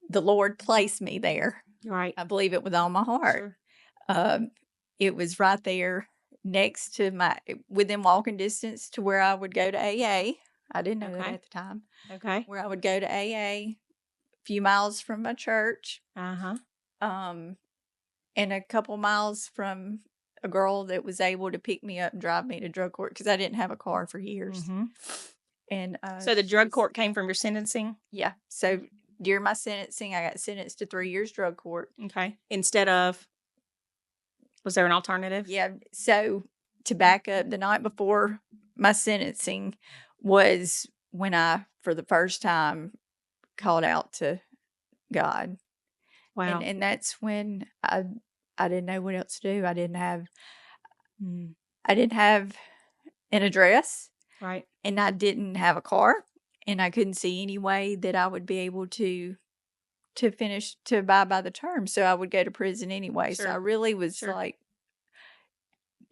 the Lord placed me there.
Right.
I believe it with all my heart.
Sure.
It was right there next to within walking distance to where I would go to AA. I didn't know that
Okay.
at the time.
Okay.
Where I would go to AA, a few miles from my church,
Uh-huh.
and a couple miles from a girl that was able to pick me up and drive me to drug court because I didn't have a car for years.
Mm-hmm.
And
So the drug court came from your sentencing?
Yeah. So during my sentencing, I got sentenced to 3 years drug court.
Okay. Instead of, was there an alternative?
Yeah. So to back up, the night before my sentencing was when I, for the first time, called out to God.
Wow.
And that's when I didn't know what else to do. I didn't have an address.
Right.
And I didn't have a car. And I couldn't see any way that I would be able to abide by the terms. So I would go to prison anyway.
Sure.
So I really was like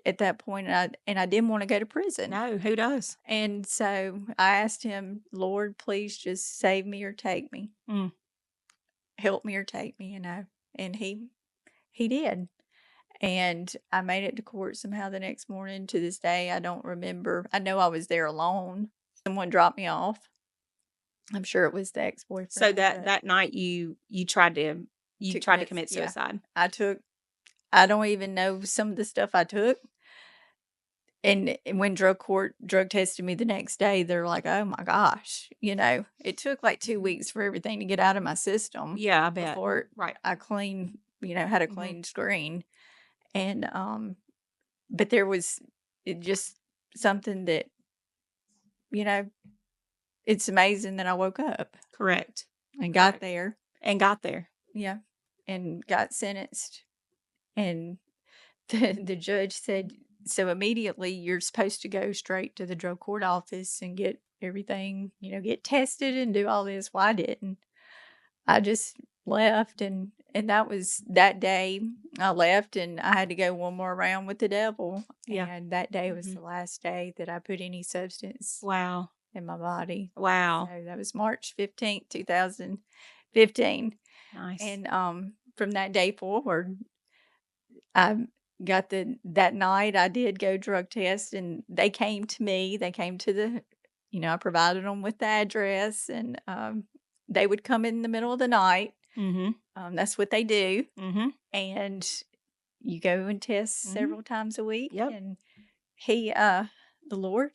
at that point, and I didn't want to go to prison.
No, who does?
And so I asked him, Lord, please just save me or take me. Help me or take me, and he did. And I made it to court somehow the next morning. To this day, I don't remember. I know I was there alone. Someone dropped me off. I'm sure it was the ex-boyfriend.
So that night you tried to commit suicide.
Yeah. I don't even know some of the stuff I took. And when drug tested me the next day, they're like, oh my gosh, it took like 2 weeks for everything to get out of my system.
Yeah, I bet.
Before
Right.
I had a clean screen. And, but there was just something that, it's amazing that I woke up.
Correct.
And got there.
Yeah.
And got sentenced. And the judge said, so immediately you're supposed to go straight to the drug court office and get everything, get tested and do all this. Well, I didn't. I just left, and that was that day. I left, and I had to go one more round with the devil.
Yeah.
And that day was the last day that I put any substance
Wow.
in my body.
Wow.
So that was March 15th, 2015.
Nice.
And from that day forward, I got that night I did go drug test, and they came to me. They came to the, I provided them with the address, and they would come in the middle of the night.
Mm-hmm.
That's what they do.
Mm-hmm.
And you go and test several times a week.
Yep.
And the Lord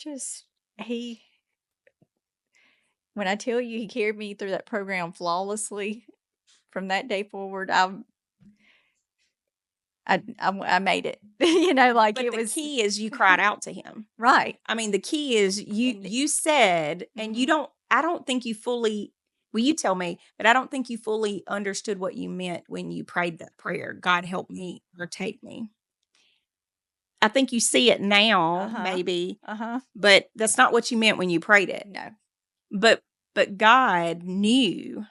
when I tell you he carried me through that program flawlessly, from that day forward, I made it. But
the key is you cried out to him.
Right.
I mean, the key is you said, and I don't think you fully, well, you tell me, but I don't think you fully understood what you meant when you prayed that prayer. God help me or take me. I think you see it now, maybe, but that's not what you meant when you prayed it.
No.
But God knew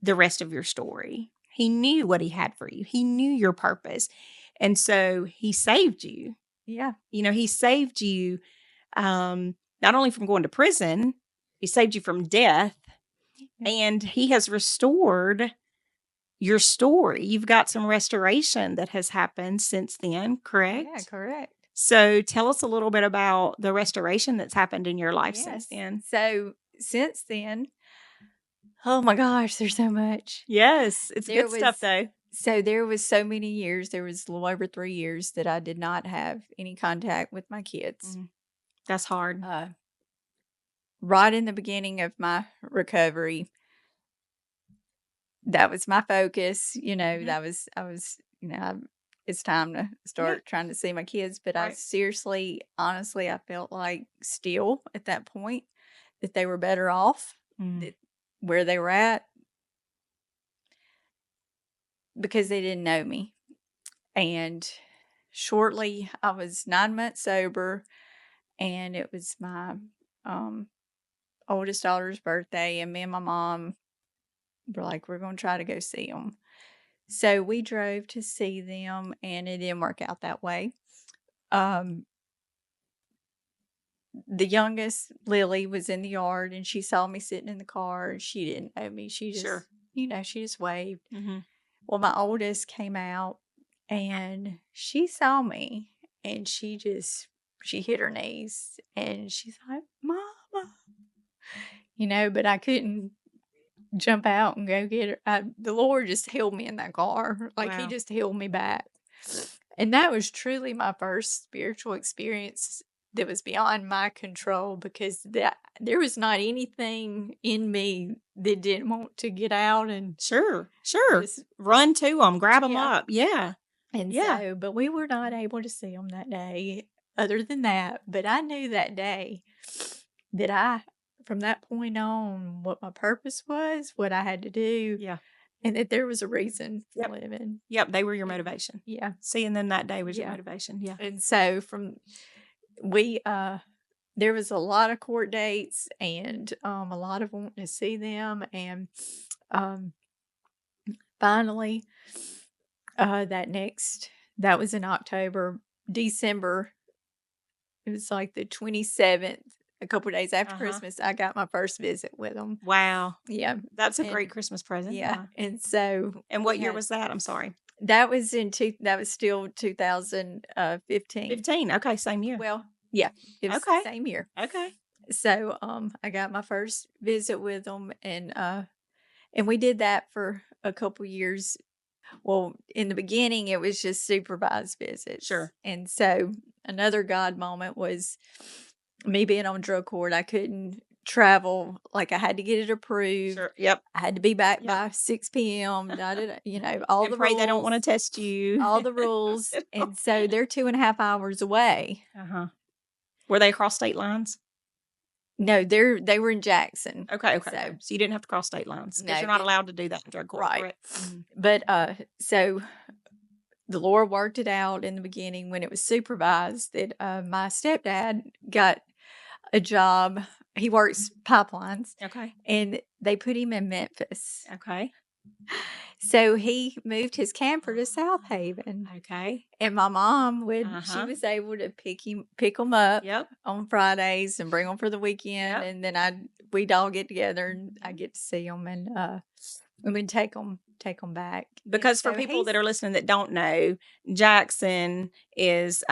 the rest of your story. He knew what he had for you. He knew your purpose. And so he saved you.
Yeah.
He saved you not only from going to prison, he saved you from death, and he has restored your story. You've got some restoration that has happened since then, correct?
Yeah, correct.
So tell us a little bit about the restoration that's happened in your life since then.
So since then, oh my gosh, there's so much.
Yes, it's good stuff though.
So there was so many years, there was a little over 3 years that I did not have any contact with my kids.
That's hard.
Right in the beginning of my recovery, that was my focus. I was, it's time to start trying to see my kids. But I seriously, honestly, I felt like still at that point that they were better off where they were at, because they didn't know me. And shortly, I was 9 months sober, and it was my oldest daughter's birthday, and me and my mom were like, we're going to try to go see them. So we drove to see them, and it didn't work out that way. The youngest, Lily, was in the yard, and she saw me sitting in the car. She didn't know me. She just,
Sure.
she just waved.
Mm-hmm.
Well, my oldest came out, and she saw me, and she hit her knees, and she's like, Mama. But I couldn't jump out and go get her. The Lord just held me in that car. Like, He
Wow.
just held me back. And that was truly my first spiritual experience that was beyond my control, because there was not anything in me that didn't want to get out and
Sure.
just,
Run to them, grab them
Yeah.
up. Yeah.
and
Yeah.
so, but we were not able to see them that day other than that. But I knew that day that from that point on, what my purpose was, what I had to do.
Yeah.
And that there was a reason for
Yep.
living.
Yep. They were your motivation.
Yeah.
Seeing them that day was your
Yeah.
motivation. Yeah.
And so there was a lot of court dates, and a lot of wanting to see them. And finally, that was in December. It was like the 27th, a couple of days after Christmas, I got my first visit with them.
Wow.
Yeah.
That's a great Christmas present.
Yeah. And so.
And what year was that? I'm sorry.
That was still 2015.
15. Okay. Same year.
Well, yeah. It was the same year.
Okay.
So, I got my first visit with them, and we did that for a couple years. Well, in the beginning, it was just supervised visits.
Sure.
And so another God moment was me being on drug court. I couldn't travel. Like, I had to get it approved.
Sure. Yep.
I had to be back by 6 p.m. All
And
the
pray
rules.
they don't want to test you.
All the rules. And so they're 2.5 hours away.
Were they across state lines?
No, they were in Jackson.
Okay. So you didn't have to cross state lines, because you're not allowed to do that in drug court.
Right.
Correct? Mm-hmm.
But so the Lord worked it out in the beginning when it was supervised that my stepdad got a job. He works pipelines.
Okay.
And they put him in Memphis.
Okay.
So he moved his camper to South Haven.
Okay.
And my mom she was able to pick them up on Fridays and bring them for the weekend. And then we'd all get together, and I get to see them, and we'd take them back.
Because for people that are listening that don't know, Jackson is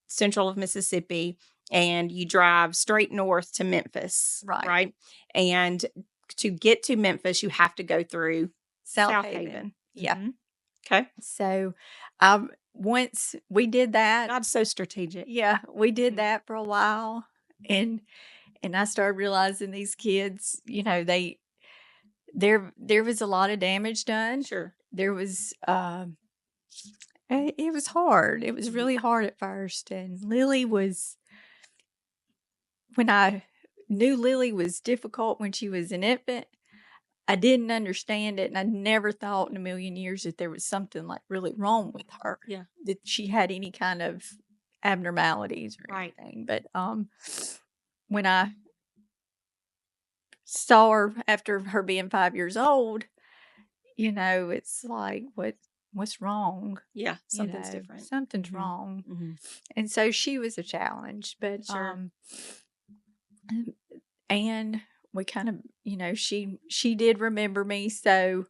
central of Mississippi, and you drive straight north to Memphis. Right. And to get to Memphis, you have to go through South Haven.
Yeah.
Mm-hmm. Okay.
So once we did that.
God's so strategic.
Yeah. We did that for a while. And I started realizing these kids, there was a lot of damage done.
Sure.
There was, it was hard. It was really hard at first. And when I knew Lily was difficult when she was an infant, I didn't understand it, and I never thought in a million years that there was something like really wrong with her.
Yeah.
That she had any kind of abnormalities or anything. But when I saw her after her being 5 years old, it's like, what's wrong?
Yeah, something's different.
Something's wrong. Mm-hmm. And so she was a challenge, but and we kind of, she did remember me, so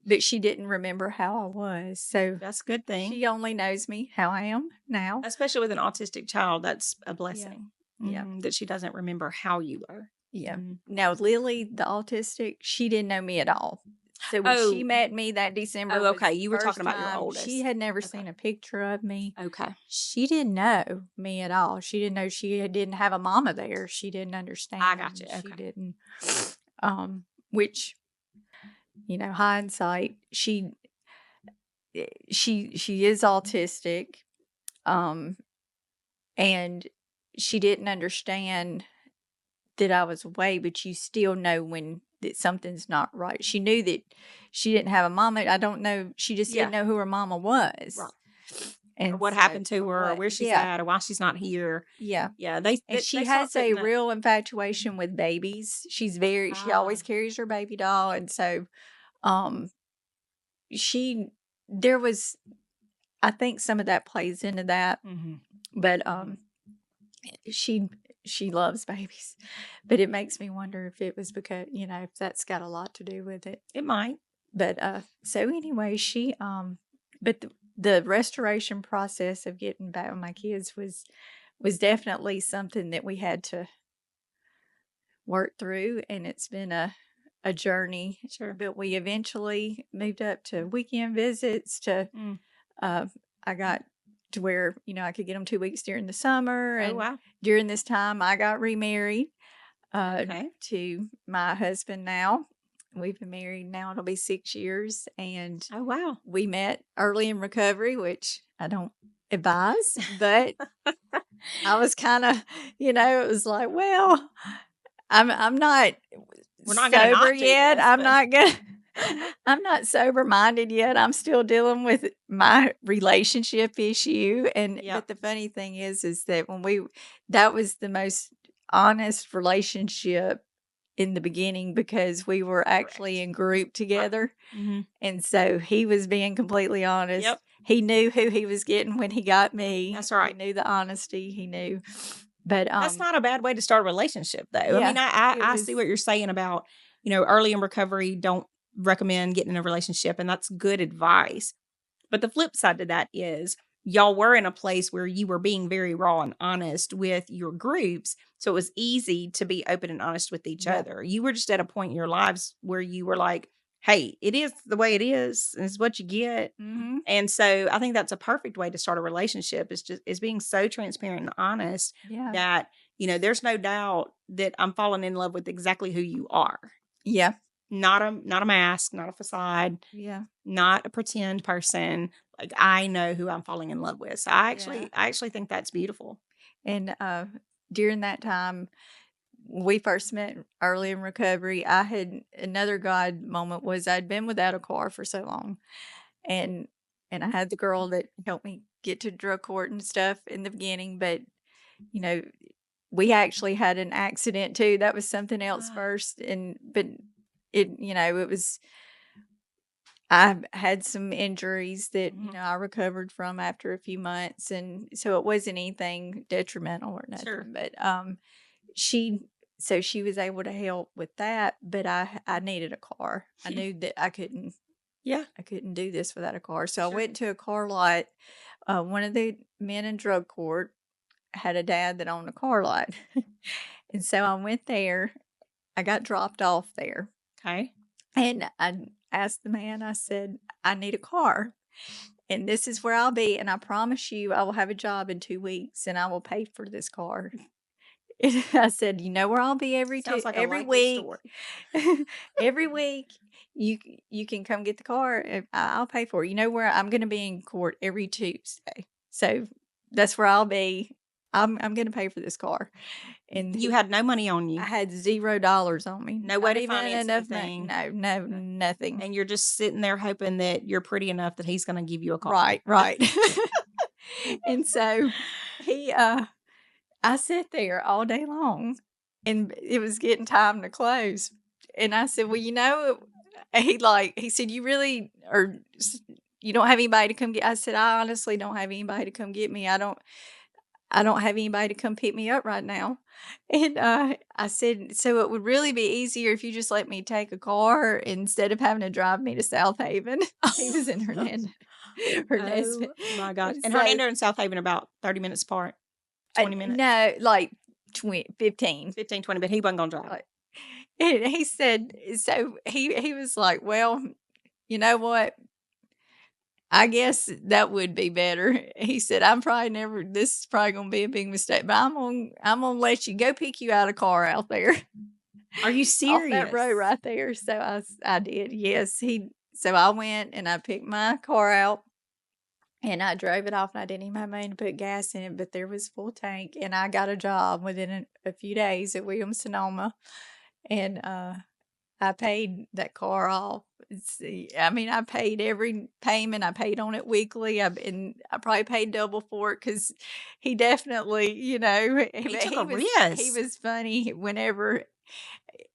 but she didn't remember how I was. So
that's a good thing.
She only knows me how I am now.
Especially with an autistic child, that's a blessing. Yeah. That she doesn't remember how you were.
Yeah. Now, Lily, the autistic, she didn't know me at all. So when she met me that December.
Oh, okay. You were talking about your oldest.
She had never seen a picture of me.
Okay.
She didn't know me at all. She didn't know she didn't have a mama there. She didn't understand.
I got you. Okay.
She didn't. Which, hindsight, she is autistic. And she didn't understand that I was away, but you still know when that something's not right. She knew that she didn't have a mama. I don't know. She just didn't know who her mama was.
Right.
And
or what
so,
happened to
or
her, or
what,
where she's
yeah,
at, or why she's not here.
yeah.
Yeah,
And she
they start
has a
putting that.
real infatuation with babies. She
Ah,
always carries her baby doll. And so, um, she, there was, I think some of that plays into that, but, she, she loves babies, but it makes me wonder if it was because, if that's got a lot to do with it.
it might.
But, so anyway, but the restoration process of getting back with my kids was definitely something that we had to work through, and it's been a journey.
Sure.
But we eventually moved up to weekend visits to I got to where, I could get them 2 weeks during the summer.
Oh,
And
wow.
during this time I got remarried
Okay.
to my husband now. We've been married now, it'll be 6 years, and
Oh, wow.
we met early in recovery, which I don't advise, but I was kind of, it was like, well, I'm not
We're not gonna
sober
not do
yet.
this,
I'm
but
not gonna I'm not sober minded yet. I'm still dealing with my relationship issue. And
Yep.
but the funny thing is that that was the most honest relationship in the beginning, because we were actually
Correct.
in group together.
Mhm.
And so he was being completely honest.
Yep.
He knew who he was getting when he got me.
That's right.
He knew the honesty. He knew. But
That's not a bad way to start a relationship, though. I
yeah,
mean,
it
I
was,
see what you're saying about, early in recovery, don't recommend getting in a relationship, and that's good advice. But the flip side to that is y'all were in a place where you were being very raw and honest with your groups. So it was easy to be open and honest with each
yeah,
other. You were just at a point in your lives where you were like, hey, it is the way it is, and it's what you get.
mm-hmm,
And so I think that's a perfect way to start a relationship is being so transparent and honest
yeah,
that, there's no doubt that I'm falling in love with exactly who you are.
yeah,
Not a mask, not a facade,
yeah,
not a pretend person. Like, I know who I'm falling in love with. So
yeah.
I actually think that's beautiful.
And during that time, we first met early in recovery. I had another God moment was I'd been without a car for so long, and I had the girl that helped me get to drug court and stuff in the beginning, but you know, we actually had an accident too. That was something else
Ah.
first, but it was. I had some injuries that
Mhm.
I recovered from after a few months, and so it wasn't anything detrimental or nothing.
Sure.
But she so she was able to help with that, but I needed a car. I knew that
Yeah.
I couldn't do this without a car. So I
Sure.
went to a car lot. One of the men in drug court had a dad that owned a car lot. And so I went there. I got dropped off there.
Okay.
And I asked the man, I said, I need a car. And this is where I'll be. And I promise you, I will have a job in 2 weeks and I will pay for this car. And I said, you know where I'll be
Sounds like a
every
likely
week.
story.
Every week you can come get the car. And I'll pay for it. You know where I'm going to be in court every Tuesday. So that's where I'll be. I'm going to pay for this car. And
You had no money on
I
you.
had $0 on me.
No way
Not
to
even
finance
enough money.
anything.
No, nothing.
And you're just sitting there hoping that you're pretty enough that he's going to give you a call.
Right. And so I sat there all day long, and it was getting time to close. And I said, well, he said, you don't have anybody to come get. I said, I honestly don't have anybody to come get me. I don't have anybody to come pick me up right now. And I said, so it would really be easier if you just let me take a car instead of having to drive me to South Haven. He was in Hernando.
Oh my gosh. And Hernando and South Haven about 30 minutes apart, 20 minutes.
No, like 15.
15, 20, but he wasn't going to drive.
And he said, so he was like, well, you know what? I guess that would be better. He said, this is probably going to be a big mistake, but I'm going to let you go pick you out a car out there.
Are you serious?
Off that road right there. So I did. Yes. So I went and I picked my car out and I drove it off, and I didn't even have money to put gas in it, but there was full tank, and I got a job within a few days at Williams-Sonoma, and I paid that car off I mean, I paid every payment. I paid on it weekly. I probably paid double for it because he definitely,
He took a
he
risk.
was funny whenever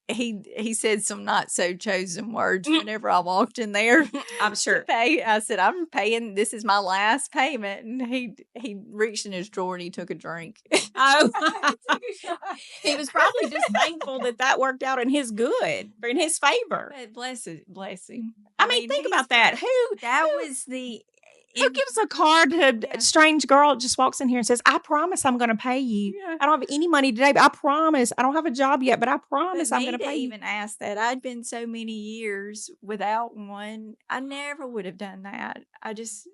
he said some not so chosen words whenever I walked in there.
I'm
to
sure.
pay. I said, I'm paying. This is my last payment, and he reached in his drawer and he took a drink.
Oh,
Took a shot.
he was probably just thankful that worked out in his good, or in his favor.
But bless him.
I mean, think about that.
That
who-
was the.
Who gives a card to a strange girl that just walks in here and says, I promise I'm going to pay you.
Yeah.
I don't have any money today, but I promise. I don't have a job yet, but I promise
But
I'm going to pay you.
even ask that. I'd been so many years without one. I never would have done that. I just,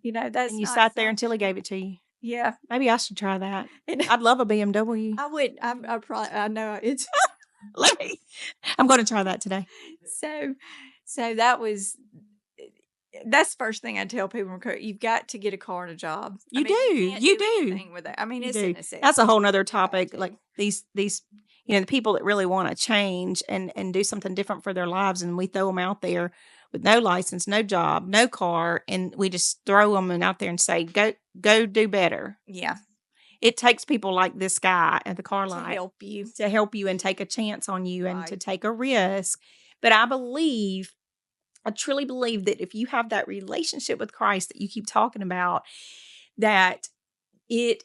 that's.
And you
not
sat there
something-
until he gave it to you.
Yeah.
Maybe I should try that.
And
I'd love a BMW.
I would. I probably. I know it's.
I'm going to try that today.
So that was. That's the first thing I tell people. You've got to get a car and a job.
You
can't
do.
anything with that. I mean, it's a necessity.
That's a whole nother topic. Like these, the people that really want to change and do something different for their lives, and we throw them out there with no license, no job, no car, and we just throw them out there and say, go do better.
Yeah.
It takes people like this guy at the car lot
to
help you and take a chance on you and to take a risk. But I truly believe that if you have that relationship with Christ that you keep talking about, that the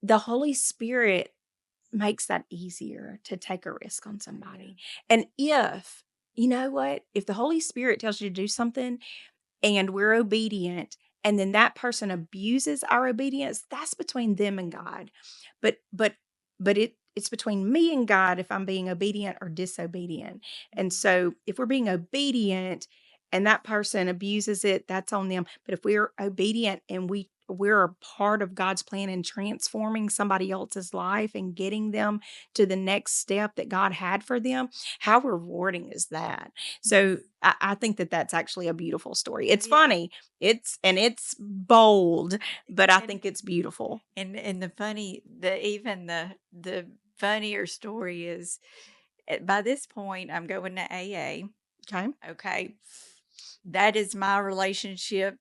Holy Spirit makes that easier to take a risk on somebody. And if the Holy Spirit tells you to do something and we're obedient, and then that person abuses our obedience, that's between them and God. But it's between me and God if I'm being obedient or disobedient. And so if we're being obedient and that person abuses it, that's on them. But if we're obedient and we're a part of God's plan in transforming somebody else's life and getting them to the next step that God had for them, how rewarding is that? So I think that that's actually a beautiful story. It's funny, it's bold, but I think it's beautiful.
And the funnier story is, by this point, I'm going to AA. Okay. That is my relationship,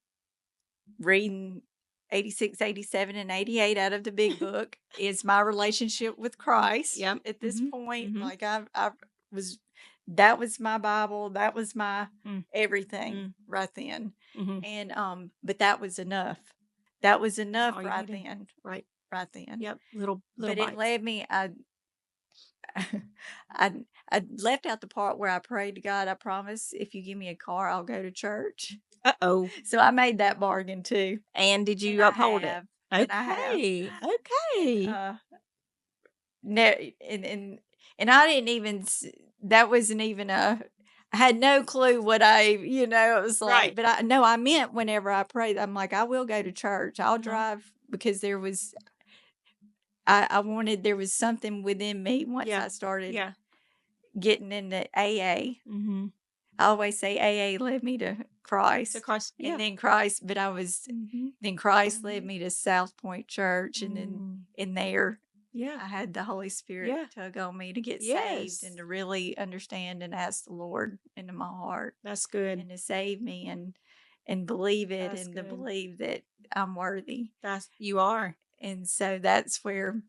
reading 86, 87, and 88 out of the big book is my relationship with Christ.
Yep.
At this point, like that was my Bible. That was my everything right then. And, but that was enough. That was enough right then.
Right then.
Yep.
Little
But
bites.
it led me, I left out the part where I prayed to God, I promise if you give me a car, I'll go to church.
Uh-oh.
So I made that bargain too.
And did you uphold it?
Okay.
Okay.
No, and I didn't even, that wasn't even I had no clue what it was like.
Right.
But I meant whenever I prayed, I'm like, I will go to church. I'll drive, because there was, there was something within me once I started getting into AA.
Mm-hmm.
I always say AA led me to Christ.
Yeah.
And then Christ, but then Christ led me to South Point Church. And then in there, I had the Holy Spirit tug on me to get saved and to really understand and ask the Lord into my heart.
That's good.
And to save me and believe it. That's and good. To believe that I'm worthy.
You are.
And so that's where,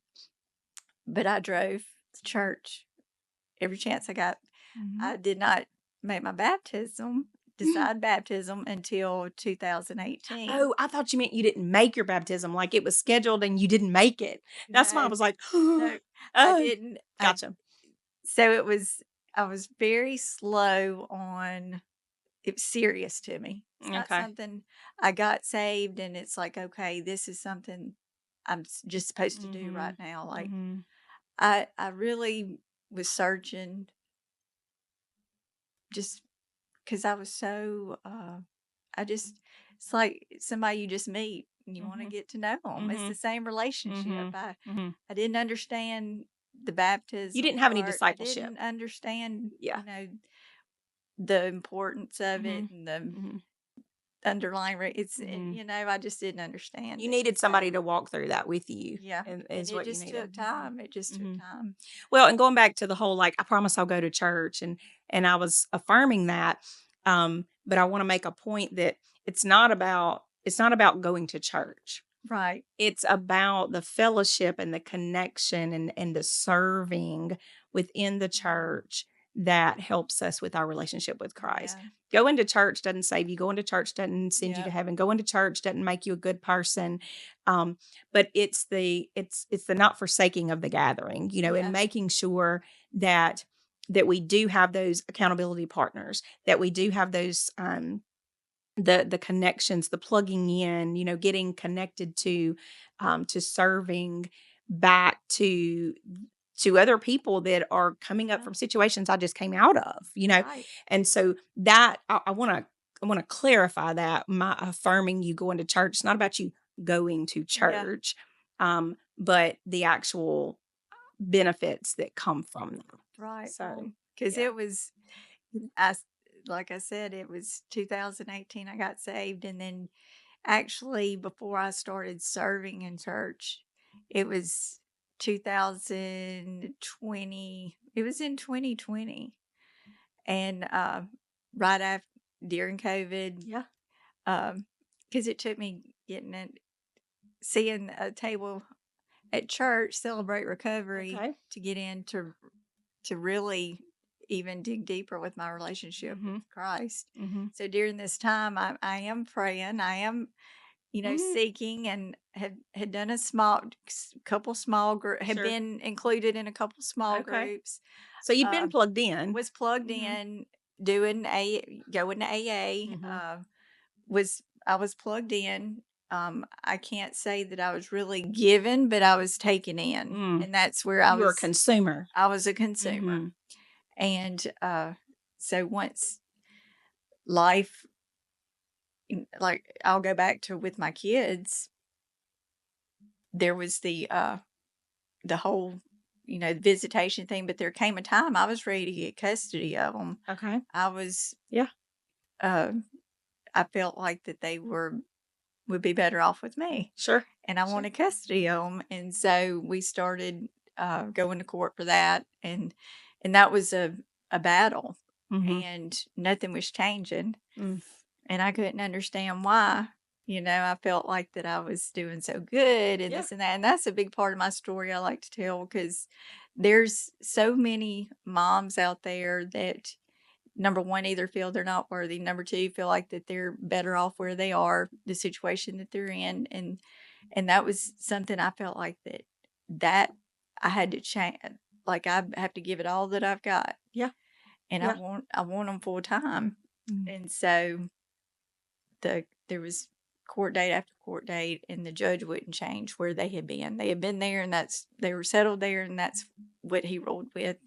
but I drove to church every chance I got. Mm-hmm. I did not make my decide baptism until 2018.
Oh, I thought you meant you didn't make your baptism, like it was scheduled and you didn't make it. That's why I was like,
no, I didn't.
Gotcha.
So I was very slow on, it was serious to me. It's not something, I got saved and it's like, okay, this is something I'm just supposed to do right now. Like I really was searching, just because I was so, it's like somebody you just meet and you want to get to know them. It's the same relationship. I didn't understand the baptism.
You didn't have any discipleship.
I didn't understand, the importance of it and the underlying, I just didn't understand.
You needed somebody to walk through that with you.
Yeah.
And
it just took time. It just took time.
Well, and going back to the whole, like, I promise I'll go to church. And I was affirming that. But I want to make a point that it's not about going to church.
Right.
It's about the fellowship and the connection and the serving within the church that helps us with our relationship with Christ.
Yeah.
Going to church doesn't save you. Going to church doesn't send you to
Yep.
heaven. Going to church doesn't make you a good person. But it's the not forsaking of the gathering,
Yeah.
and making sure that we do have those accountability partners, that we do have those the connections, the plugging in, getting connected to serving back to other people that are coming up
Yeah.
from situations I just came out of,
Right.
and so that I want to clarify that my affirming you going to church, it's not about you going to church, but the actual benefits that come from that.
Right.
So,
because
yeah.
it was, I s- like I said, it was 2018 I got saved, and then actually before I started serving in church, it was 2020. It was in 2020, and right after during COVID,
Yeah.
because it took me seeing a table at church celebrate recovery
Okay.
to get into to really even dig deeper with my relationship with Christ.
Mm-hmm.
So during this time, I am praying. I am,
Mhm.
seeking, and had done a couple small group, had
Sure.
been included in a couple small
Okay.
groups.
So you've been plugged in.
Was plugged
Mhm.
in, going to AA.
Mhm.
I was plugged in. I can't say that I was really given, but I was taken in,
Mm.
and that's where
You were a consumer.
I was a consumer.
Mhm.
And so once life, like I'll go back to with my kids, there was the whole, visitation thing, but there came a time I was ready to get custody of them.
Okay.
I was,
Yeah.
uh, I felt like that they would be better off with me,
Sure.
and I
Sure.
wanted custody of them, and so we started going to court for that, and that was a battle,
Mhm.
and nothing was changing.
Mm.
And I couldn't understand why. I felt like that I was doing so good and
Yeah.
this and that. And that's a big part of my story I like to tell, because there's so many moms out there that, number one, either feel they're not worthy. Number two, feel like that they're better off where they are, the situation that they're in. And that was something I felt like that I had to change. Like I have to give it all that I've got.
Yeah.
And
Yeah.
I want them full time.
Mm.
And so there was court date after court date, and the judge wouldn't change where they had been. They had been there, and they were settled there, and that's what he ruled with.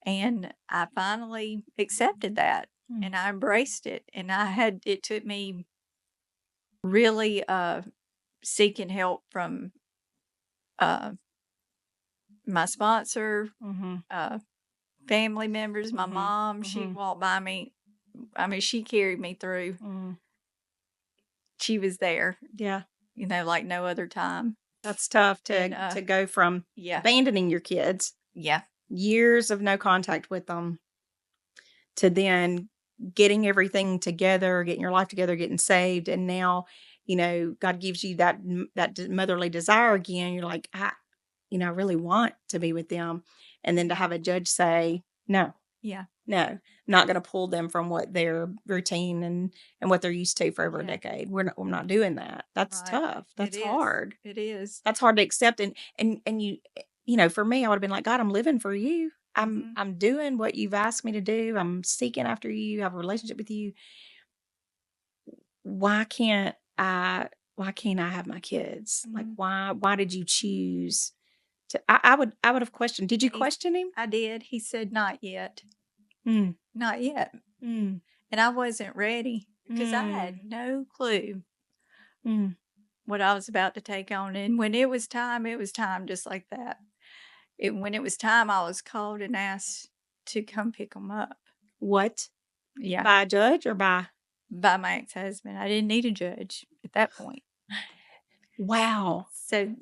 And I finally accepted that,
Mm.
and I embraced it. And it took me really seeking help from my sponsor,
Mhm.
family members, my
Mhm.
mom. She
Mhm.
walked by me. I mean, she carried me through.
Mm.
She was there,
Yeah.
like no other time.
That's tough
And
to go from
yeah,
abandoning your kids,
yeah,
years of no contact with them, to then getting everything together, getting your life together, getting saved, and now, God gives you that motherly desire again. You're like, I really want to be with them, and then to have a judge say, no,
yeah,
no, not going to pull them from what their routine and what they're used to for over a
yeah.
decade. We're not doing that. That's
Right.
tough.
It
That's
is.
hard.
It is.
That's hard to accept. And for me, I would have been like, God, I'm living for you.
Mhm.
I'm doing what you've asked me to do. I'm seeking after you, have a relationship with you. Why can't I have my kids? Like,
Mhm.
why did you choose to? I would have questioned. Did you
He
question him?
I did. He said, "Not yet.
Mm,
Not yet."
mm,
And I wasn't ready because I
mm,
had no clue
mm.
what I was about to take on. And when it was time just like that. When it was time, I was called and asked to come pick them up.
What?
Yeah,
By a judge or by?
by my ex-husband. I didn't need a judge at that point.
Wow.
So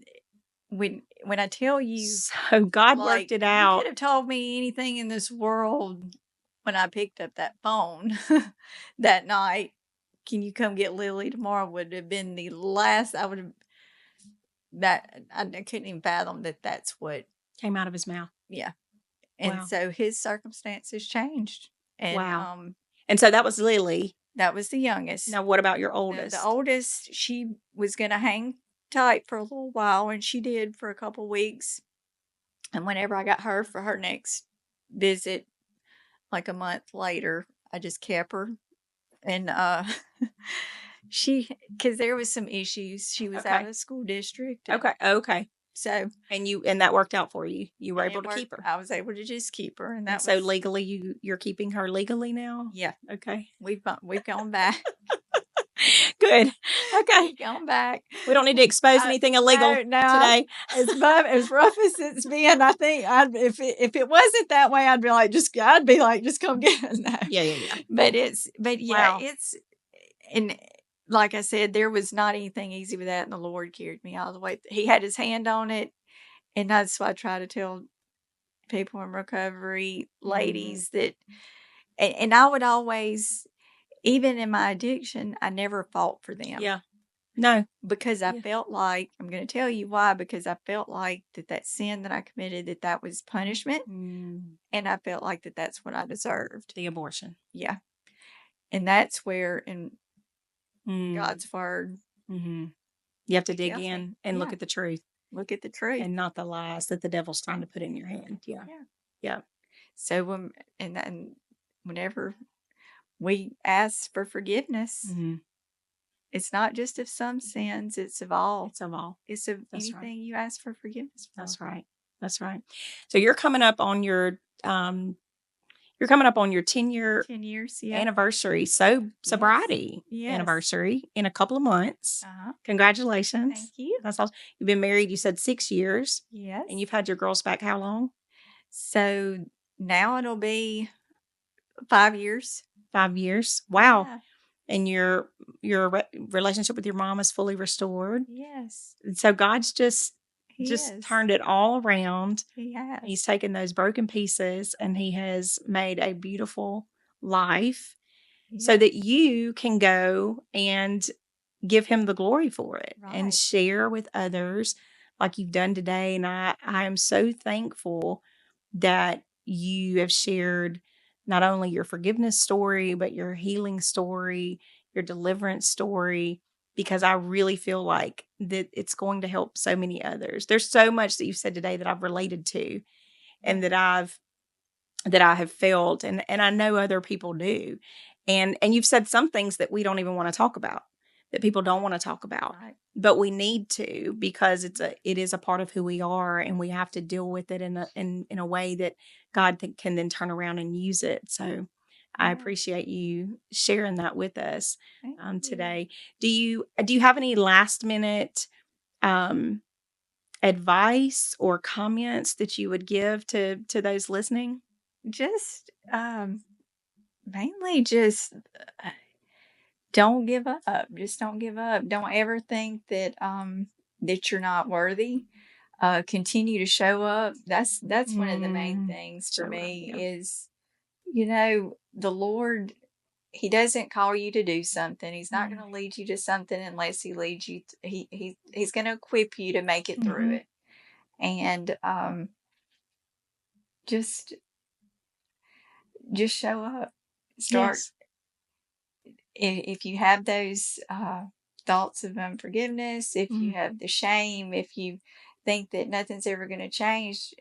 when I tell you,
So God worked
like,
it
you could
out.
have told me anything in this world when I picked up that phone that night, can you come get Lily tomorrow, would have been the last I would have, that I couldn't even fathom that that's what
came out of his mouth.
Yeah. And
Wow.
so his circumstances changed. And
Wow. And so that was Lily.
that was the youngest.
Now, what about your oldest?
The oldest, she was going to hang tight for a little while, and she did for a couple weeks. And whenever I got her for her next visit, like a month later, I just kept her. And because there was some issues. She was out of the school district.
Okay.
So,
and that worked out for you. You were able to keep her.
I was able to just keep her, and
so legally, you're keeping her legally now.
Yeah.
Okay.
We've gone back.
Good. Okay.
Gone back.
We don't need to expose anything illegal today.
As rough as it's been, I think if it wasn't that way, I'd be like, just come get it. No.
Yeah.
But yeah,
wow.
And like I said, there was not anything easy with that, and the Lord carried me all the way. He had his hand on it, and that's what I try to tell people in recovery, ladies, that, and I would always, even in my addiction, I never fought for them.
Yeah. No.
Because I felt like, I'm going to tell you why, because I felt like that sin that I committed, that was punishment. And I felt like that's what I deserved.
The abortion.
Yeah. And that's where in God's word,
you have to dig in and look at the truth.
Look at the truth.
And not the lies that the devil's trying to put in your hand. Yeah.
So whenever we ask for forgiveness, it's not just of some sins, it's of all.
It's of all.
It's of anything you ask for forgiveness for.
That's right. So you're coming up on your 10 years anniversary. So sobriety anniversary in a couple of months. Congratulations.
Thank you.
That's awesome. You've been married, you said 6 years.
Yes.
And you've had your girls back how long?
So now it'll be 5 years.
5 years. Wow.
Yeah.
And your relationship with your mom is fully restored.
Yes.
And so God's just turned it all around.
He has.
He's taken those broken pieces and he has made a beautiful life so that you can go and give him the glory for it and share with others like you've done today. And I am so thankful that you have shared not only your forgiveness story, but your healing story, your deliverance story, because I really feel like that it's going to help so many others. There's so much that you've said today that I've related to and that I have felt, and I know other people do. And you've said some things that we don't even want to talk about, that people don't want to talk about, but we need to, because it is a part of who we are, and we have to deal with it in a way that God can then turn around and use it. So I appreciate you sharing that with us today. Do you have any last minute advice or comments that you would give to those listening?
Just mainly just don't give up. Just don't give up. Don't ever think that that you're not worthy. Continue to show up. That's one of the main things for me is, the Lord, he doesn't call you to do something. He's not going to lead you to something unless he leads you. He's going to equip you to make it through it. And just show up. Start. Yes. If you have those thoughts of unforgiveness, if you have the shame, if you think that nothing's ever going to change,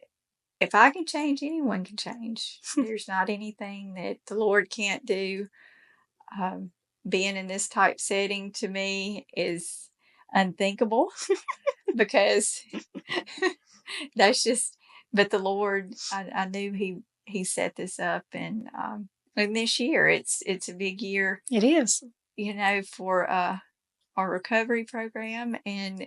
if I can change, anyone can change. There's not anything that the Lord can't do. Being in this type setting to me is unthinkable because that's just, but the Lord, I knew he set this up, and this year it's a big year.
It is,
for our recovery program, and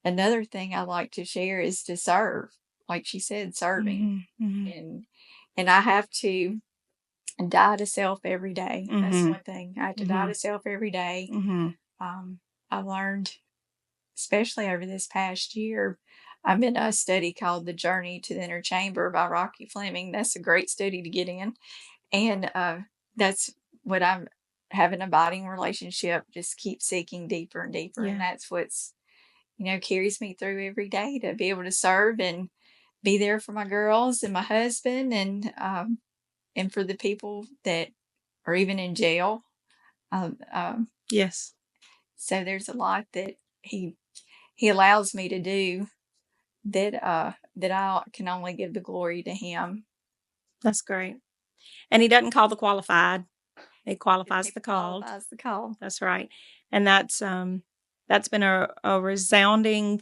another thing I like to share is to serve, like she said, serving, and I have to die to self every day. That's one thing. I have to die to self every day. I learned, especially over this past year, I'm in a study called The Journey to the Inner Chamber by Rocky Fleming. That's a great study to get in. And that's what I'm have an abiding relationship, just keep seeking deeper and deeper. And that's what's, carries me through every day, to be able to serve and be there for my girls and my husband, and for the people that are even in jail.
Yes.
So there's a lot that he allows me to do that I can only give the glory to him.
That's great. And he doesn't call the qualified. He qualifies the called.
Qualifies the called.
That's right. And that's been a resounding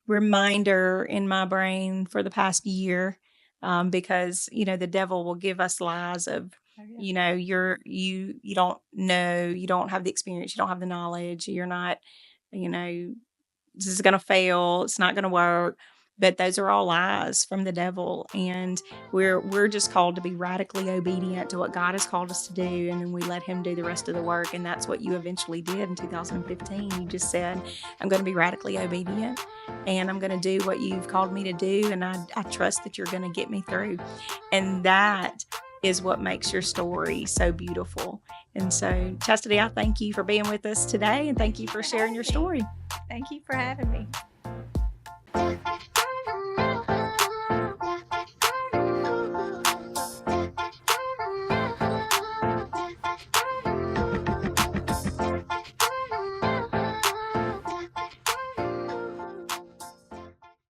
reminder in my brain for the past year, because the devil will give us lies of, you don't know, you don't have the experience, you don't have the knowledge, you're not, this is going to fail, it's not going to work. But those are all lies from the devil, and we're just called to be radically obedient to what God has called us to do, and then we let him do the rest of the work. And that's what you eventually did in 2015. You just said, I'm going to be radically obedient, and I'm going to do what you've called me to do, and I trust that you're going to get me through. And that is what makes your story so beautiful. And so, Chastity, I thank you for being with us today, and thank you for sharing your story.
Thank you for having me.